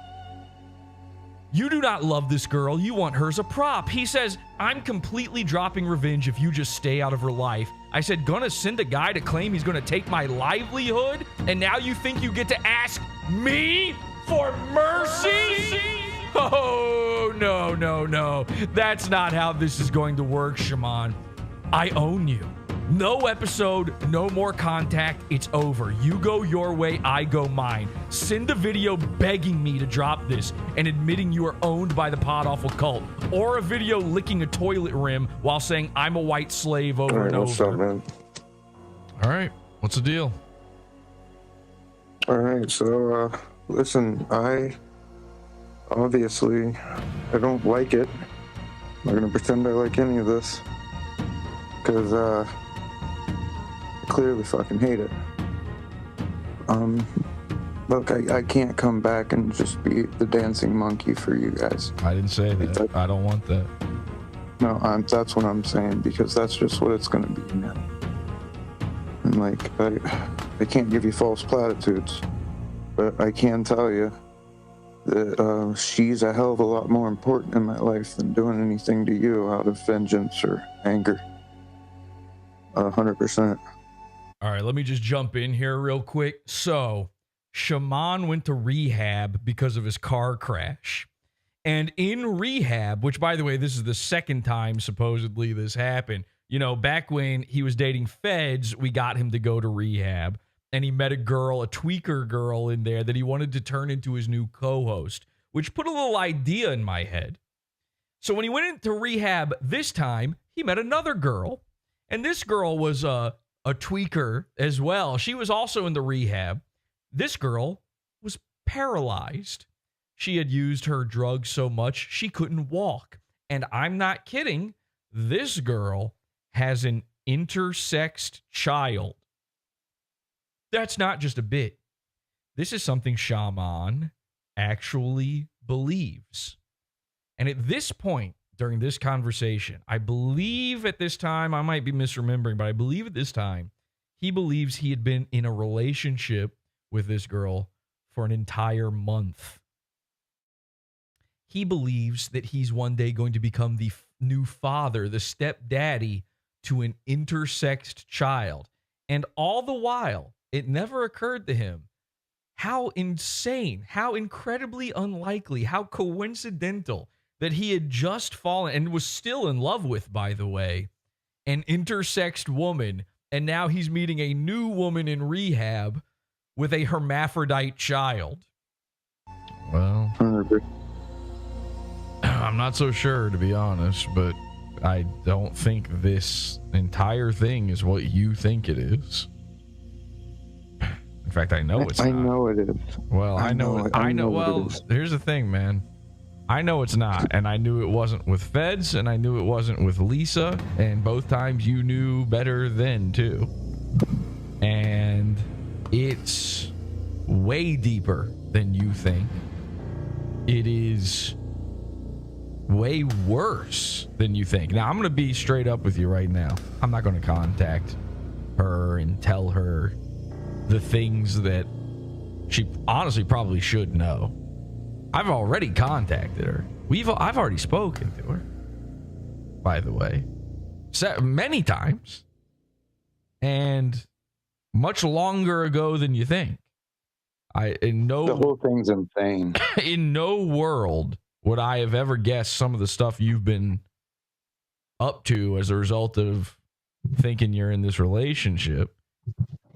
You do not love this girl. You want her as a prop." He says, "I'm completely dropping revenge if you just stay out of her life." I said, "Gonna send a guy to claim he's gonna take my livelihood? And now you think you get to ask me for mercy?" Oh, no. That's not how this is going to work, Shaman. I own you. No episode, no more contact. It's over. You go your way, I go mine. Send a video begging me to drop this and admitting you are owned by the PodAwful cult, or a video licking a toilet rim while saying I'm a white slave over and over. What's up, man? All right, what's the deal? All right, so listen, I don't like it. I'm not gonna pretend I like any of this, because I clearly fucking hate it. Look, I can't come back and just be the dancing monkey for you guys. I didn't say that. I don't want that. No, that's what I'm saying, because that's just what it's going to be now. And like, I can't give you false platitudes, but I can tell you that she's a hell of a lot more important in my life than doing anything to you out of vengeance or anger. 100%. All right, let me just jump in here real quick. So, Shaman went to rehab because of his car crash. And in rehab, which, by the way, this is the second time supposedly this happened. You know, back when he was dating Feds, we got him to go to rehab. And he met a girl, a tweaker girl in there that he wanted to turn into his new co-host, which put a little idea in my head. So when he went into rehab this time, he met another girl. And this girl was a tweaker as well. She was also in the rehab. This girl was paralyzed. She had used her drugs so much she couldn't walk. And I'm not kidding. This girl has an intersexed child. That's not just a bit. This is something Shaman actually believes. And at this point, during this conversation, I believe at this time, I might be misremembering, but I believe at this time, he believes he had been in a relationship with this girl for an entire month. He believes that he's one day going to become the new father, the stepdaddy to an intersexed child. And all the while, it never occurred to him how insane, how incredibly unlikely, how coincidental that he had just fallen and was still in love with, by the way, an intersexed woman. And now he's meeting a new woman in rehab with a hermaphrodite child. Well, I'm not so sure, to be honest, but I don't think this entire thing is what you think it is. In fact, I know it's not. I know it is. Well, I know. Well, here's the thing, man. I know it's not, and I knew it wasn't with Feds, and I knew it wasn't with Lisa, and both times you knew better then, too. And it's way deeper than you think. It is way worse than you think. Now, I'm going to be straight up with you right now. I'm not going to contact her and tell her the things that she honestly probably should know. I've already contacted her. I've already spoken to her, by the way, many times, and much longer ago than you think. The whole thing's insane. In no world would I have ever guessed some of the stuff you've been up to as a result of thinking you're in this relationship.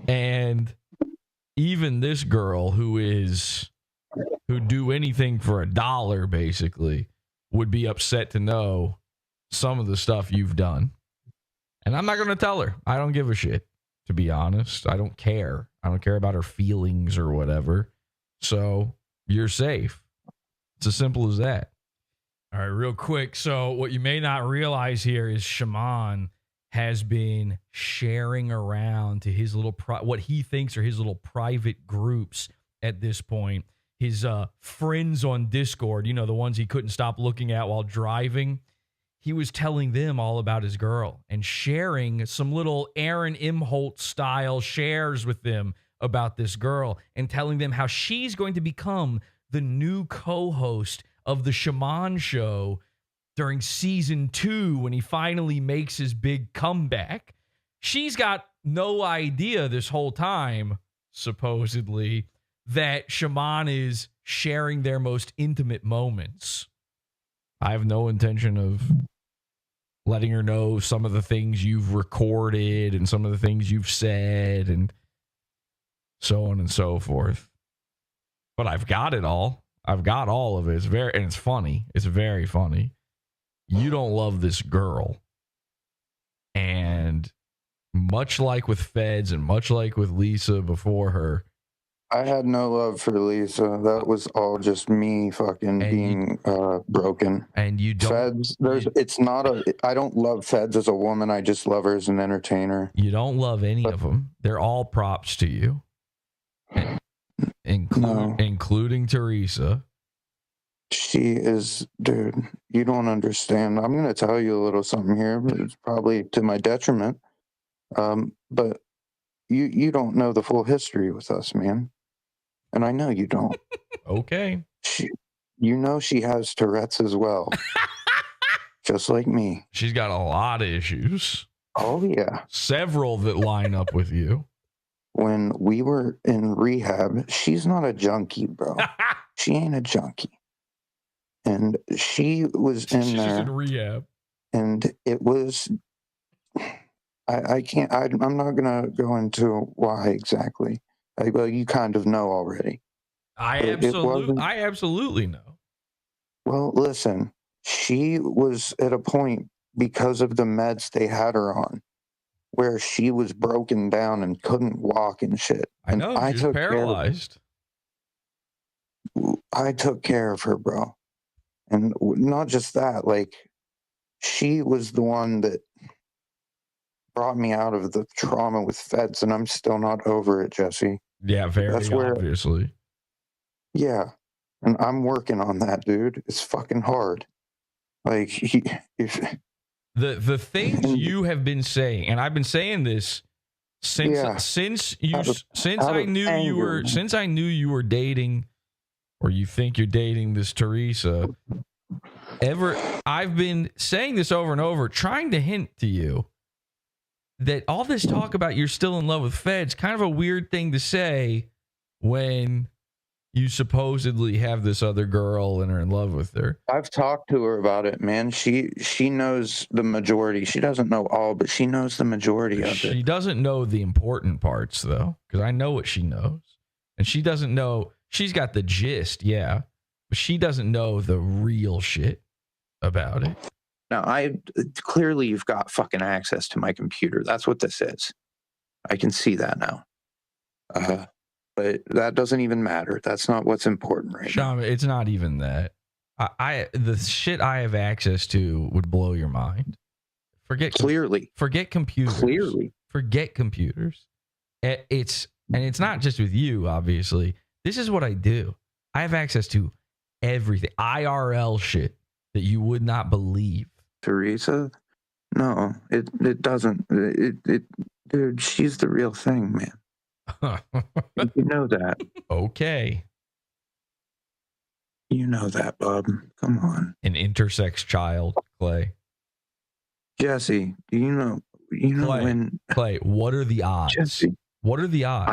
And even this girl who'd do anything for $1, basically, would be upset to know some of the stuff you've done. And I'm not going to tell her. I don't give a shit, to be honest. I don't care. I don't care about her feelings or whatever. So you're safe. It's as simple as that. All right, real quick. So what you may not realize here is Shaman has been sharing around to his little what he thinks are his little private groups at this point. His friends on Discord, you know, the ones he couldn't stop looking at while driving. He was telling them all about his girl and sharing some little Aaron Imholt style shares with them about this girl and telling them how she's going to become the new co-host of the Shaman show during season 2 when he finally makes his big comeback. She's got no idea this whole time, supposedly, that Shaman is sharing their most intimate moments. I have no intention of letting her know some of the things you've recorded and some of the things you've said and so on and so forth. But I've got it all. I've got all of it. And it's funny. It's very funny. You don't love this girl. And much like with Feds and much like with Lisa before her, I had no love for Lisa. That was all just me fucking being broken. And you don't... Feds, I don't love Feds as a woman. I just love her as an entertainer. You don't love any of them. They're all props to you. including Teresa. She is, dude, you don't understand. I'm going to tell you a little something here, but it's probably to my detriment. But you don't know the full history with us, man. And I know you don't. Okay. You know she has Tourette's as well. Just like me. She's got a lot of issues. Oh, yeah. Several that line up with you. When we were in rehab, she's not a junkie, bro. She ain't a junkie. And she was in there. She's in rehab. And it was... I'm not going to go into why exactly. Well, you kind of know already. I absolutely know. Well, listen, she was at a point because of the meds they had her on where she was broken down and couldn't walk and shit. I know, and she was paralyzed. I took care of her, bro. And not just that, like, she was the one that brought me out of the trauma with feds, and I'm still not over it, Jesse. Yeah, obviously. Yeah, and I'm working on that, dude. It's fucking hard. Like, the things you have been saying, and I've been saying this since I knew you were dating, or you think you're dating this Teresa. I've been saying this over and over, trying to hint to you that all this talk about you're still in love with feds, kind of a weird thing to say when you supposedly have this other girl and are in love with her. I've talked to her about it, man. She knows the majority. She doesn't know all, but she knows the majority of it. She doesn't know the important parts, though, because I know what she knows. And she doesn't know. She's got the gist, yeah, but she doesn't know the real shit about it. Now, clearly you've got fucking access to my computer. That's what this is. I can see that now. But that doesn't even matter. That's not what's important right now. Shaman, it's not even that. The shit I have access to would blow your mind. Forget computers. Clearly. Forget computers. It's not just with you, obviously. This is what I do. I have access to everything. IRL shit that you would not believe. Teresa? No, it doesn't. Dude, she's the real thing, man. You know that. Okay. You know that, bub. Come on. An intersex child, Clay. Jesse, do you know Clay, what are the odds? Jesse, what are the odds?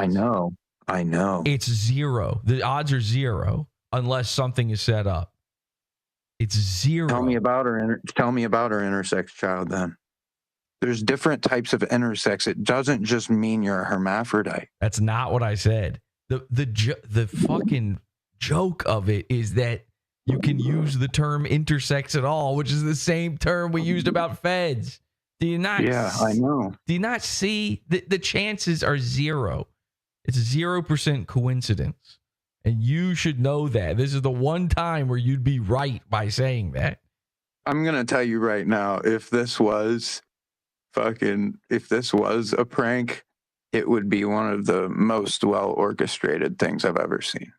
I know. It's zero. The odds are zero unless something is set up. It's zero. Tell me about her intersex child then. There's different types of intersex. It doesn't just mean you're a hermaphrodite. That's not what I said. The fucking joke of it is that you can use the term intersex at all, which is the same term we used about feds. Do you not? Yeah, I know. Do you not see the chances are zero? It's 0% coincidence. And you should know that. This is the one time where you'd be right by saying that. I'm going to tell you right now, if this was a prank, it would be one of the most well orchestrated things I've ever seen.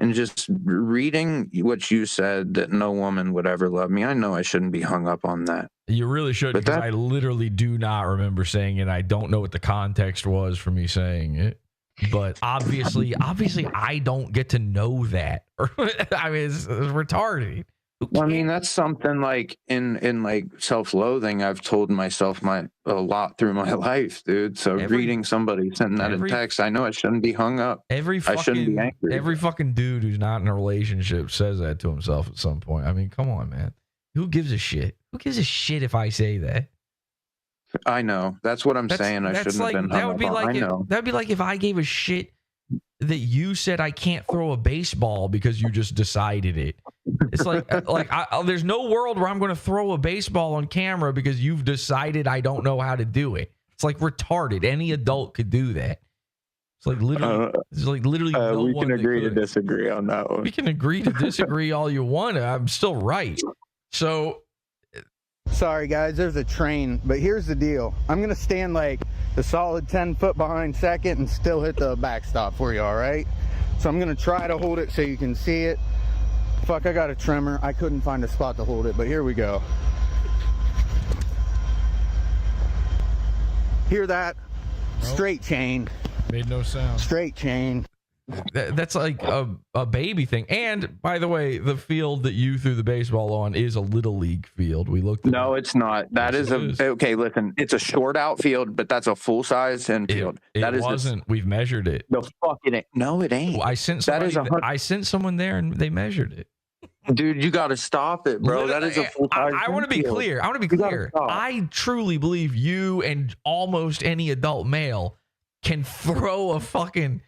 And just reading what you said, that no woman would ever love me, I know I shouldn't be hung up on that. You really should, because I literally do not remember saying it. I don't know what the context was for me saying it. But obviously, I don't get to know that. I mean, it's retarded. Well, I mean, that's something like in like self-loathing, I've told myself a lot through my life, dude. So reading somebody sending that in text, I know I shouldn't be hung up. I shouldn't be angry. Every fucking dude who's not in a relationship says that to himself at some point. I mean, come on, man. Who gives a shit? Who gives a shit if I say that? I know. That's what I'm saying. I shouldn't have been hung up on. I know. That'd be like if I gave a shit that you said I can't throw a baseball because you just decided it. It's like there's no world where I'm going to throw a baseball on camera because you've decided I don't know how to do it. It's like retarded. Any adult could do that. It's like literally. No we can agree to disagree on that one. We can agree to disagree all you want. I'm still right. So. Sorry guys, there's a train, but here's the deal. I'm gonna stand like the solid 10 foot behind second and still hit the backstop for you, all right? So I'm gonna try to hold it so you can see it. Fuck, I got a trimmer. I couldn't find a spot to hold it, but here we go. Hear that? Nope. Straight chain. Made no sound. Straight chain. That's like a baby thing. And by the way, the field that you threw the baseball on is a little league field. We looked at No, it's not. That Yes, is okay. Listen, it's a short outfield, but that's a full size infield. It That is wasn't. We've measured it. the fuck it ain't. No, it ain't. Well, I sent That somebody. is a I sent someone there and they measured it. Dude, you got to stop it, bro. That is a full size. I want to be clear. I truly believe you and almost any adult male can throw a fucking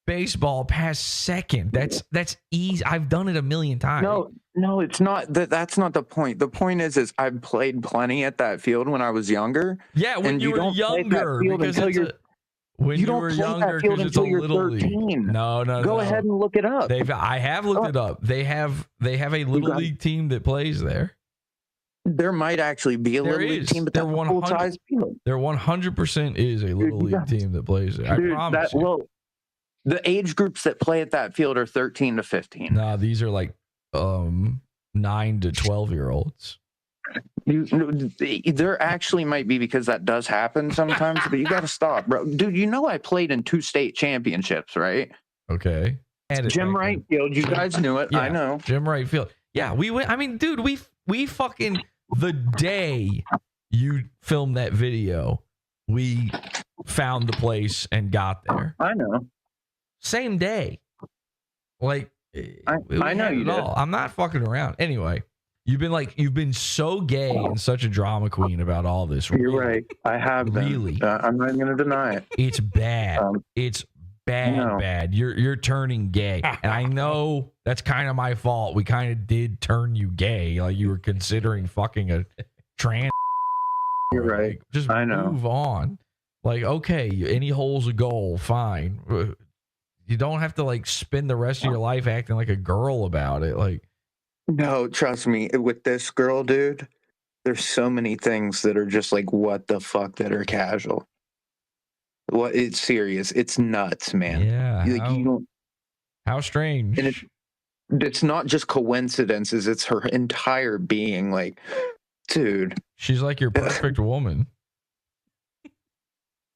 baseball past second. That's easy. I've done it a million times. No, it's not. That's not the point. The point is I've played plenty at that field when I was younger. Yeah, when and you were don't play that younger, field because until it's you're. when you don't were play younger, that field because it's a until you're little 13. league. No. Go ahead and look it up. I have looked it up. They have a little league team that plays there. There might actually be a little league team, but that's a full size field. There 100% is a little league team that plays there. I promise you. Well, the age groups that play at that field are 13 to 15. Nah, these are like 9 to 12-year-olds. There actually might be, because that does happen sometimes, but you got to stop, bro. Dude, you know I played in 2 state championships, right? Okay. Jim Wright Field, you guys knew it. Yeah, I know. Jim Wright Field. Yeah, we went. I mean, dude, we fucking, the day you filmed that video, we found the place and got there. I know. Same day. Like, I know you did. I'm not fucking around. Anyway, you've been so gay and such a drama queen about all this. You're right. I have been. Really. I'm not going to deny it. It's bad. It's bad. You're turning gay. And I know that's kind of my fault. We kind of did turn you gay. Like, you were considering fucking a trans. You're right. Like, just I know. move on. Like, okay, any hole's a goal. Fine. You don't have to like spend the rest of your life acting like a girl about it. Like, no, trust me, with this girl, dude, there's so many things that are just like, what the fuck, that are casual. What? It's serious. It's nuts, man. Yeah. Like, how strange. And it's not just coincidences. It's her entire being. Like, dude, she's like your perfect woman.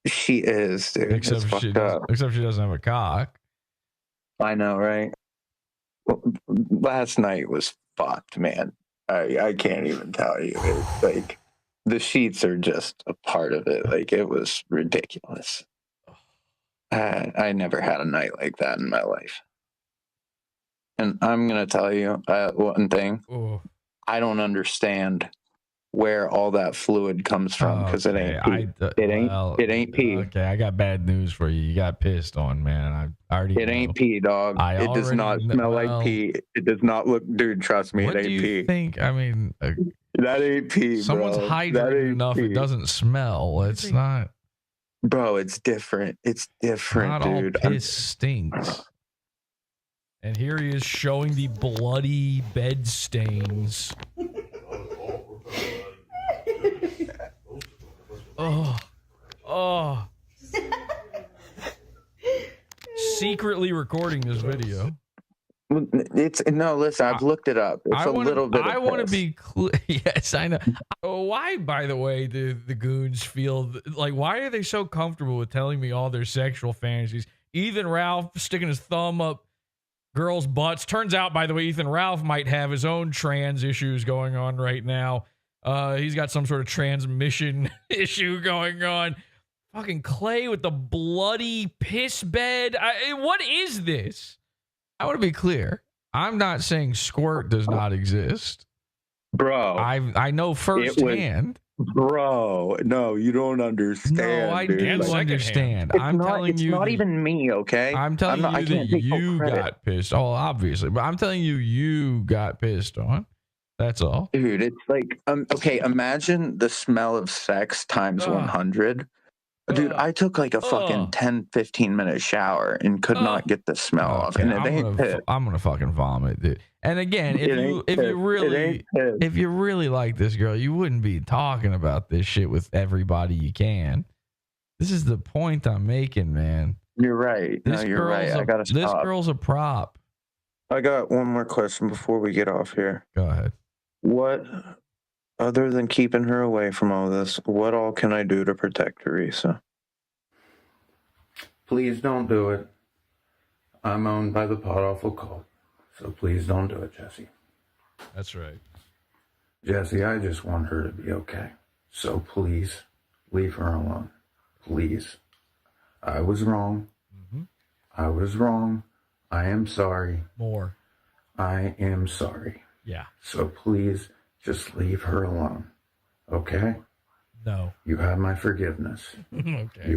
She is, dude. Except she doesn't have a cock. I know, right? Well, last night was fucked, man. I can't even tell you. It's like, the sheets are just a part of it. Like, it was ridiculous. I never had a night like that in my life. And I'm gonna tell you one thing. Ooh. I don't understand where all that fluid comes from, because it ain't pee. It ain't pee. Okay, I got bad news for you. You got pissed on, man. I already know. Ain't pee, dog. It does not smell like pee. It does not look, dude, trust me, it ain't pee. What do you think? I mean, that ain't pee, someone's bro. hydrated enough, it doesn't smell. It's not. Bro, it's different. It's different, not dude. All piss stinks. And here he is showing the bloody bed stains. Oh. Secretly recording this video. Listen, I've looked it up. It's a little bit. I want to be clear. Yes, I know. Why, by the way, do the goons feel like? Why are they so comfortable with telling me all their sexual fantasies? Ethan Ralph sticking his thumb up girls' butts. Turns out, by the way, Ethan Ralph might have his own trans issues going on right now. He's got some sort of transmission issue going on. Fucking Clay with the bloody piss bed. What is this? I want to be clear. I'm not saying squirt does not exist. Bro. I know firsthand. Bro, no, you don't understand. No, I do understand. It's not even me, okay? I'm telling you that you got pissed. Oh, obviously. But I'm telling you got pissed on. That's all. Dude, it's like, okay, imagine the smell of sex times 100. Dude, I took like a fucking 10, 15 minute shower and could not get the smell off. And it ain't piss. I'm gonna fucking vomit, dude. And again, if you really like this girl, you wouldn't be talking about this shit with everybody you can. This is the point I'm making, man. You're right. No, you're right. I gotta This stop. girl's a prop. I got one more question before we get off here. Go ahead. What, other than keeping her away from all this, what all can I do to protect Teresa? Please don't do it. I'm owned by the PODAWFUL cult, so please don't do it, Jesse. That's right. Jesse, I just want her to be okay. So please, leave her alone. Please. I was wrong. Mm-hmm. I was wrong. I am sorry. More. I am sorry. Yeah. So please, just leave her alone. Okay? No. You have my forgiveness. Okay.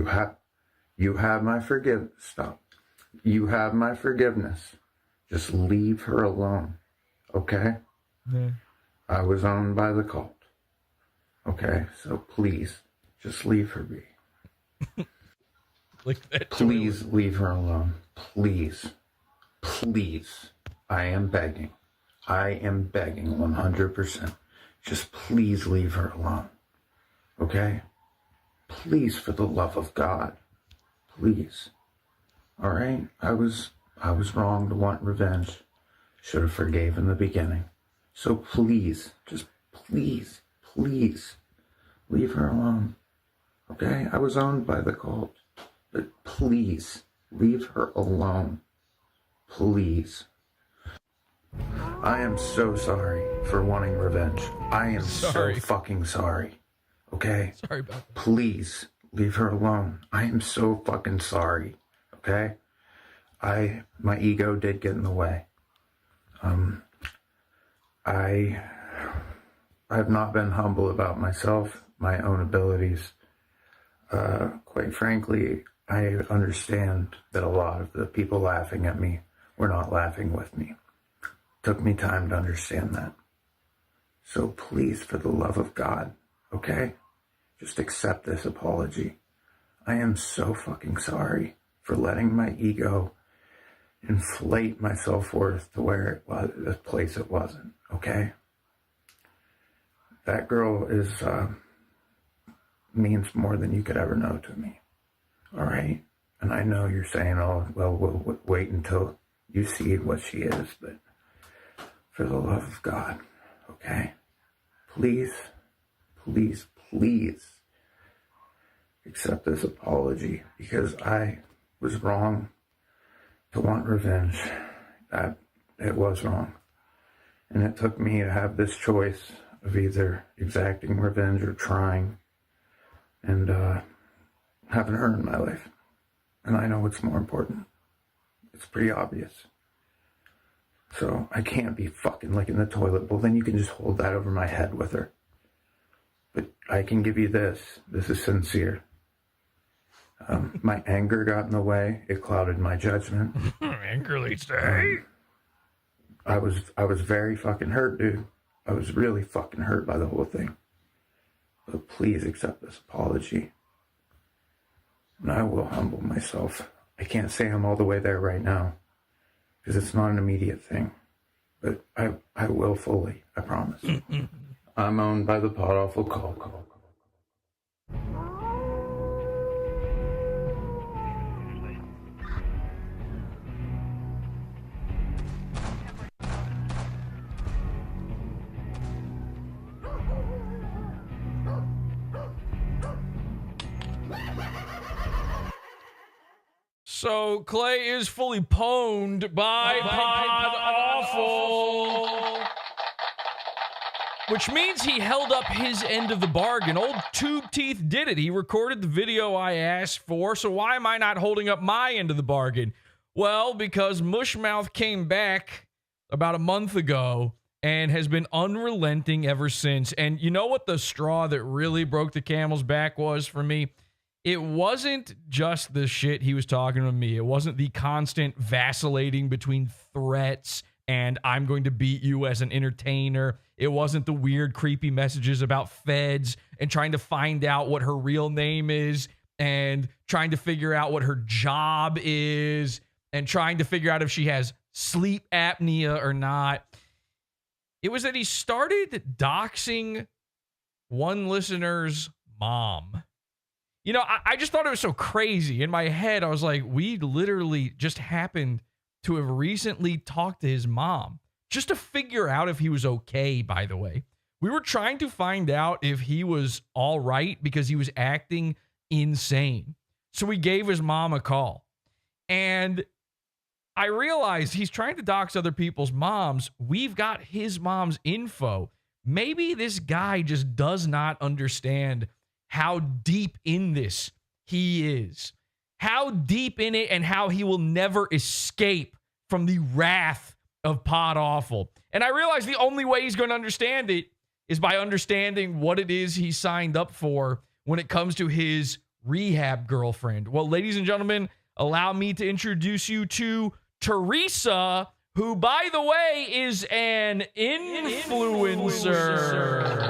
You have my forgiveness. Stop. You have my forgiveness. Just leave her alone. Okay? Yeah. I was owned by the cult. Okay? So please, just leave her be. Please leave her alone. Please. Please. I am begging. I am begging 100%. Just please leave her alone. Okay? Please, for the love of God. Please. All right? I was wrong to want revenge. Should have forgave in the beginning. So please, just please, please, leave her alone. Okay? I was owned by the cult. But please, leave her alone. Please. I am so sorry for wanting revenge. I am so fucking sorry. Okay? Sorry about that. Please, leave her alone. I am so fucking sorry. Okay? My ego did get in the way. I have not been humble about myself, my own abilities. Quite frankly, I understand that a lot of the people laughing at me were not laughing with me. Took me time to understand that. So please, for the love of God, okay? Just accept this apology. I am so fucking sorry for letting my ego inflate my self-worth to where it was, the place it wasn't, okay? That girl means more than you could ever know to me, all right? And I know you're saying, oh, well, we'll wait until you see what she is, but for the love of God, okay? Please, please, please accept this apology, because I was wrong to want revenge. That it was wrong. And it took me to have this choice of either exacting revenge or trying and having her in my life. And I know what's more important. It's pretty obvious. So I can't be fucking licking the toilet. Well, then you can just hold that over my head with her. But I can give you this. This is sincere. My anger got in the way. It clouded my judgment. Anger leads to hate. I was very fucking hurt, dude. I was really fucking hurt by the whole thing. But please accept this apology. And I will humble myself. I can't say I'm all the way there right now, because it's not an immediate thing. But I will fully, I promise. I'm owned by the PODAWFUL cult. So Clay is fully pwned by PODAWFUL, which means he held up his end of the bargain. Old Tube Teeth did it. He recorded the video I asked for, so why am I not holding up my end of the bargain? Well, because Mushmouth came back about a month ago and has been unrelenting ever since. And you know what the straw that really broke the camel's back was for me? It wasn't just the shit he was talking to me. It wasn't the constant vacillating between threats and I'm going to beat you as an entertainer. It wasn't the weird, creepy messages about feds and trying to find out what her real name is and trying to figure out what her job is and trying to figure out if she has sleep apnea or not. It was that he started doxing one listener's mom. You know, I just thought it was so crazy. In my head, I was like, we literally just happened to have recently talked to his mom just to figure out if he was okay, by the way. We were trying to find out if he was all right because he was acting insane. So we gave his mom a call. And I realized he's trying to dox other people's moms. We've got his mom's info. Maybe this guy just does not understand how deep in this he is. How deep in it and how he will never escape from the wrath of PODAWFUL. And I realize the only way he's going to understand it is by understanding what it is he signed up for when it comes to his rehab girlfriend. Well, ladies and gentlemen, allow me to introduce you to Teresa, who, by the way, is an influencer.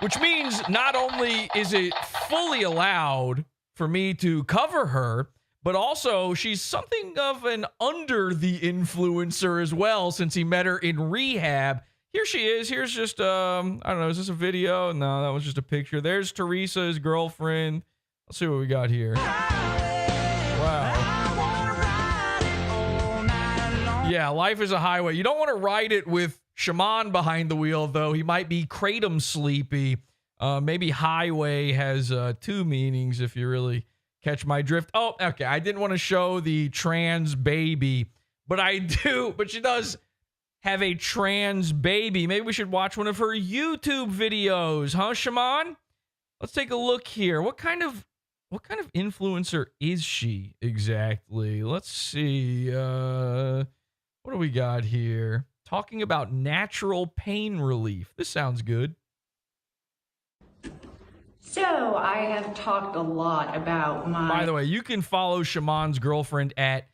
Which means not only is it fully allowed for me to cover her, but also she's something of an under the influencer as well, since he met her in rehab. Here she is. Here's just, I don't know, is this a video? No, that was just a picture. There's Teresa, his girlfriend. Let's see what we got here. Wow. Yeah, life is a highway. You don't want to ride it with Shaman behind the wheel, though. He might be kratom sleepy. Maybe highway has two meanings if you really catch my drift. Oh, okay. I didn't want to show the trans baby, but I do. But she does have a trans baby. Maybe we should watch one of her YouTube videos, huh, Shaman? Let's take a look here. What kind of influencer is she exactly? Let's see. What do we got here? Talking about natural pain relief. This sounds good. So I have talked a lot about By the way, you can follow Shaman's girlfriend at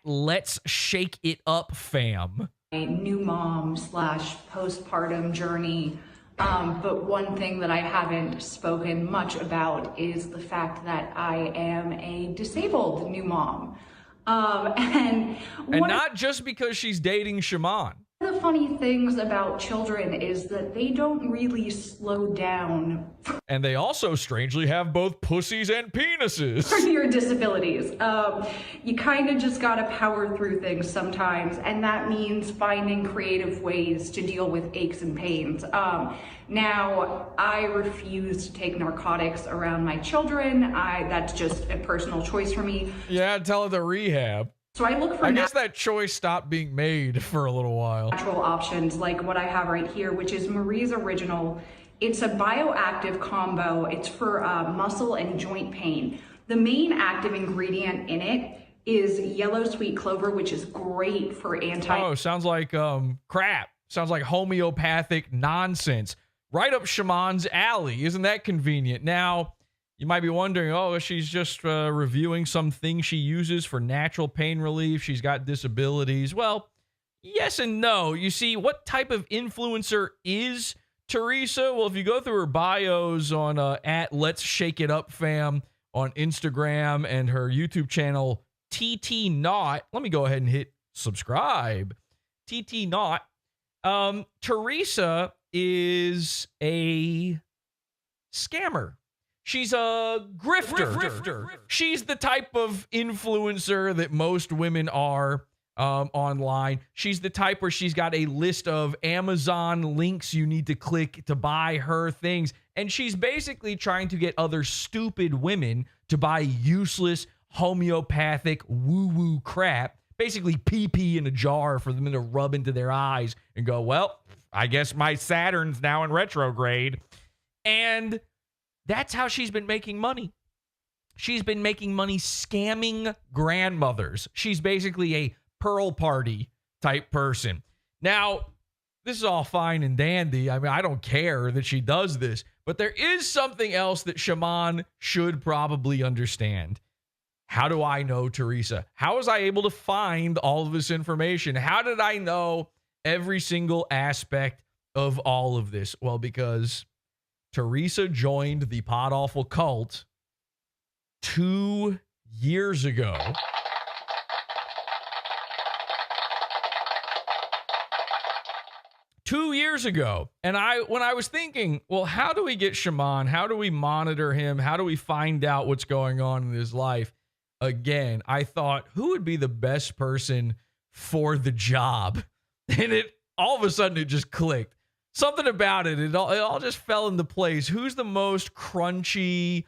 Let's Shake It Up Fam. New mom / postpartum journey. But one thing that I haven't spoken much about is the fact that I am a disabled new mom. And not just because she's dating Shaman. One of the funny things about children is that they don't really slow down And they also strangely have both pussies and penises. for your disabilities. You kind of just gotta power through things sometimes, and that means finding creative ways to deal with aches and pains. Now, I refuse to take narcotics around my children. That's just a personal choice for me. Yeah, tell her to rehab. So I look for I guess that choice stopped being made for a little while. Natural options like what I have right here, which is Marie's Original. It's a bioactive combo. It's for muscle and joint pain. The main active ingredient in it is yellow sweet clover, which is great for Oh, sounds like crap. Sounds like homeopathic nonsense. Right up Shaman's alley. Isn't that convenient? Now, you might be wondering, oh, she's just reviewing some things she uses for natural pain relief. She's got disabilities. Well, yes and no. You see, what type of influencer is Teresa? Well, if you go through her bios on at Let's Shake It Up Fam on Instagram and her YouTube channel, TT Not, let me go ahead and hit subscribe. TT Not. Teresa is a scammer. She's a grifter. She's the type of influencer that most women are online. She's the type where she's got a list of Amazon links you need to click to buy her things. And she's basically trying to get other stupid women to buy useless homeopathic woo-woo crap. Basically pee-pee in a jar for them to rub into their eyes and go, well, I guess my Saturn's now in retrograde. And that's how she's been making money. She's been making money scamming grandmothers. She's basically a Pearl Party type person. Now, this is all fine and dandy. I mean, I don't care that she does this, but there is something else that Shaman should probably understand. How do I know Teresa? How was I able to find all of this information? How did I know every single aspect of all of this? Well, because Teresa joined the PODAWFUL cult 2 years ago. years ago. And when I was thinking, well, how do we get Shaman? How do we monitor him? How do we find out what's going on in his life? Again, I thought, who would be the best person for the job? And all of a sudden it just clicked. Something about it all just fell into place. Who's the most crunchy,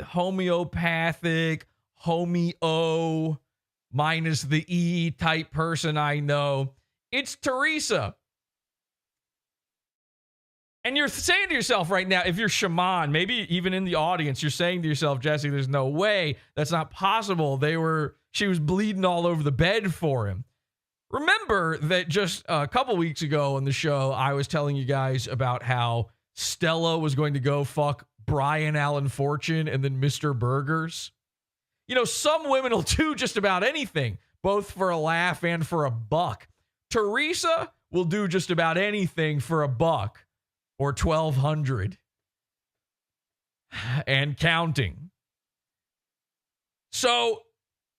homeopathic, homeo minus the E type person I know? It's Teresa. And you're saying to yourself right now, if you're Shaman, maybe even in the audience, you're saying to yourself, Jesse, there's no way. That's not possible. She was bleeding all over the bed for him. Remember that just a couple weeks ago on the show, I was telling you guys about how Stella was going to go fuck Brian Allen Fortune and then Mr. Burgers. Some women will do just about anything, both for a laugh and for a buck. Teresa will do just about anything for a buck or 1,200 and counting. So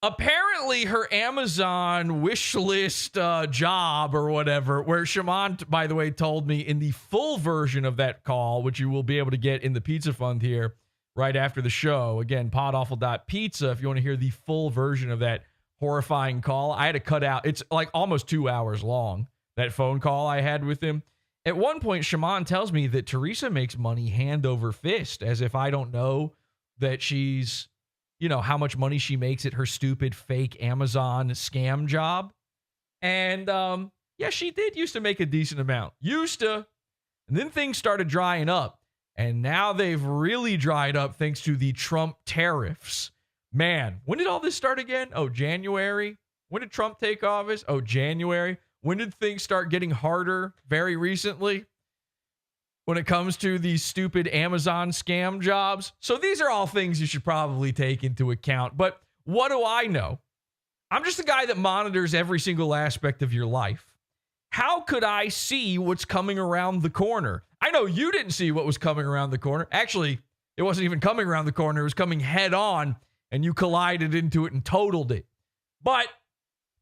apparently her Amazon wish list job or whatever, where Shaman, by the way, told me in the full version of that call, which you will be able to get in the Pizza Fund here right after the show. Again, podawful.pizza if you want to hear the full version of that horrifying call. I had to cut out. It's like almost 2 hours long, that phone call I had with him. At one point, Shaman tells me that Teresa makes money hand over fist, as if I don't know that she's, how much money she makes at her stupid fake Amazon scam job. And yeah, she did used to make a decent amount. And then things started drying up. And now they've really dried up thanks to the Trump tariffs. Man, when did all this start again? Oh, January. When did Trump take office? Oh, January. When did things start getting harder? Very recently. When it comes to these stupid Amazon scam jobs. So these are all things you should probably take into account. But what do I know? I'm just a guy that monitors every single aspect of your life. How could I see what's coming around the corner? I know you didn't see what was coming around the corner. Actually, it wasn't even coming around the corner. It was coming head on, and you collided into it and totaled it. But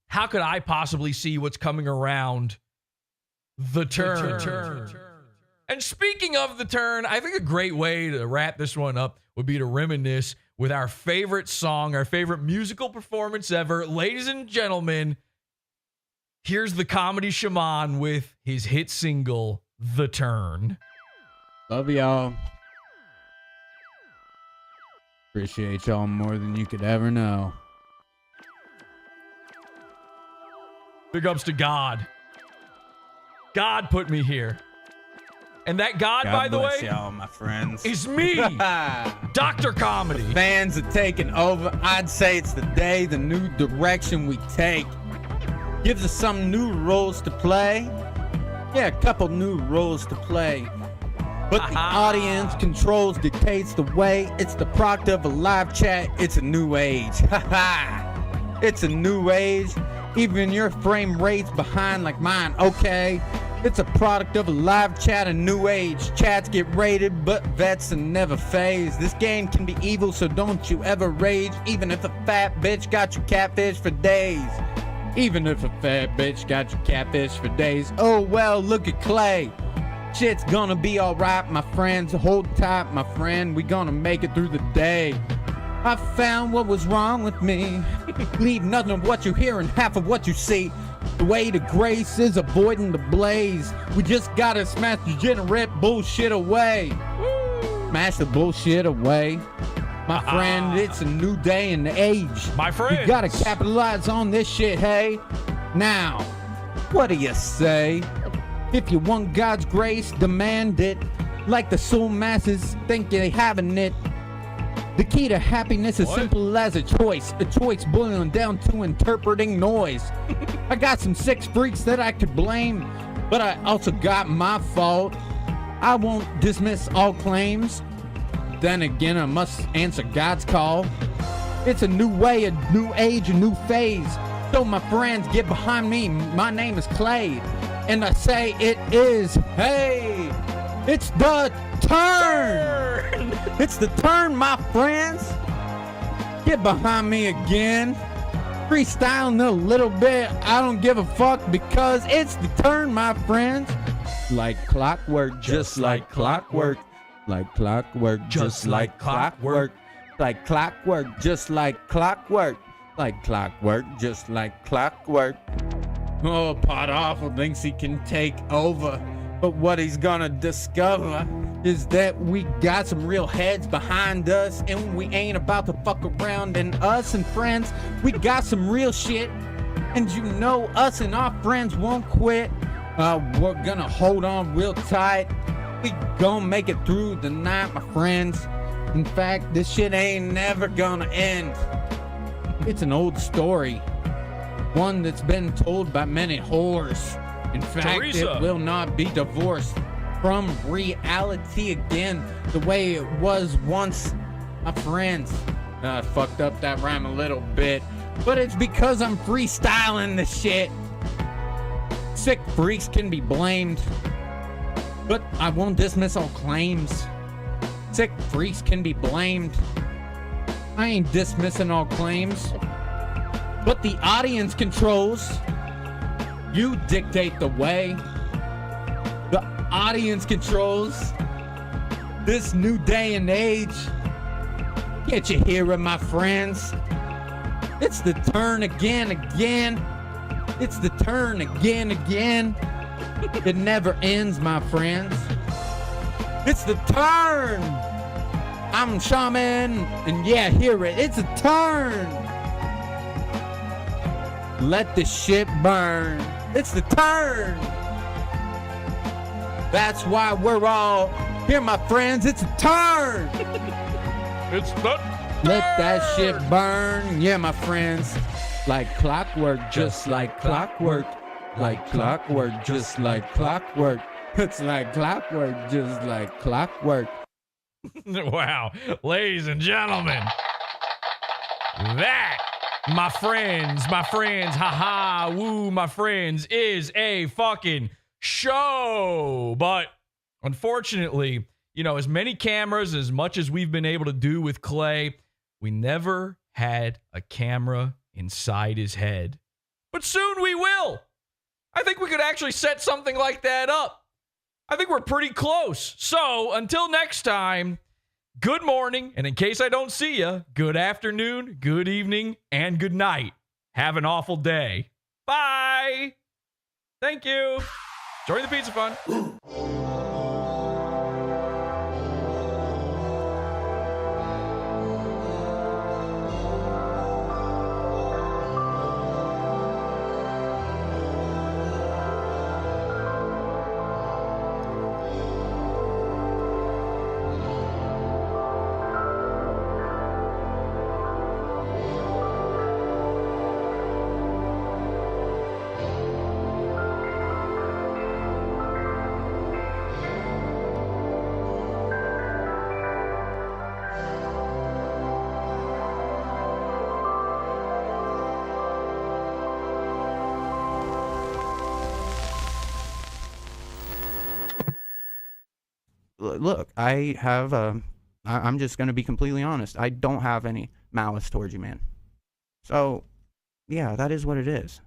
how could I possibly see what's coming around the turn? And speaking of the turn, I think a great way to wrap this one up would be to reminisce with our favorite song, our favorite musical performance ever. Ladies and gentlemen, here's the comedy Shaman with his hit single, The Turn. Love y'all. Appreciate y'all more than you could ever know. Big ups to God. God put me here. And that God, by the way, y'all, my friends, is me, Dr. Comedy. The fans are taking over. I'd say it's the day, the new direction we take. Gives us some new roles to play. Yeah, a couple new roles to play. But the audience controls, dictates the way. It's the product of a live chat. It's a new age. It's a new age. Even your frame rate's behind like mine. Okay. It's a product of a live chat, a new age. Chats get rated, but vets are never phased. This game can be evil, so don't you ever rage. Even if a fat bitch got you catfish for days. Even if a fat bitch got you catfish for days. Oh well, look at Clay. Shit's gonna be alright, my friends. Hold tight, my friend. We gonna make it through the day. I found what was wrong with me. Leave nothing of what you hear and half of what you see. The way to grace is avoiding the blaze. We just gotta smash degenerate bullshit away. Smash the bullshit away. My friend, it's a new day and age. My friend, we gotta capitalize on this shit, hey? Now, what do you say? If you want God's grace, demand it. Like the soul masses think they having it. The key to happiness is simple as a choice boiling down to interpreting noise. I got some sick freaks that I could blame, but I also got my fault. I won't dismiss all claims. Then again, I must answer God's call. It's a new way, a new age, a new phase. So my friends, get behind me. My name is Clay, and I say it is, hey, it's the turn. It's the turn, my friends. Get behind me again. freestyling a little bit. I don't give a fuck because it's the turn, my friends. Like clockwork, just like clockwork. Like clockwork, just like clockwork. Like clockwork, just like clockwork. Like clockwork, just like clockwork. Oh, PODAWFUL thinks he can take over. But what he's gonna discover is that we got some real heads behind us, and we ain't about to fuck around. And us and friends, we got some real shit. And you know us and our friends won't quit. We're gonna hold on real tight. We gonna make it through the night, my friends. In fact, this shit ain't never gonna end. It's an old story, one that's been told by many whores. In fact, Teresa. It will not be divorced from reality again the way it was once, my friends. I fucked up that rhyme a little bit, but it's because I'm freestyling the shit. Sick freaks can be blamed, but I won't dismiss all claims. Sick freaks can be blamed. I ain't dismissing all claims, but the audience controls. You dictate the way. The audience controls this new day and age. Can't you hear it, my friends? It's the turn again. It's the turn again. It never ends, my friends. It's the turn. I'm Shaman, and yeah, hear it. It's a turn. Let the shit burn. It's the turn. That's why we're all here, my friends. It's a turn. It's the Let that shit burn. Yeah, my friends. Like clockwork, just like clockwork. Like clockwork, just like clockwork. It's like clockwork, just like clockwork. Wow. Ladies and gentlemen, that, my friends, haha, woo, my friends, is a fucking show. But unfortunately, you know, as many cameras, as much as we've been able to do with Clay, we never had a camera inside his head. But soon we will. I think we could actually set something like that up. I think we're pretty close. So until next time, good morning. And in case I don't see you, good afternoon, good evening, and good night. Have an awful day. Bye. Thank you. Enjoy the pizza fun. Look, I'm just going to be completely honest. I don't have any malice towards you, man. So, yeah, that is what it is.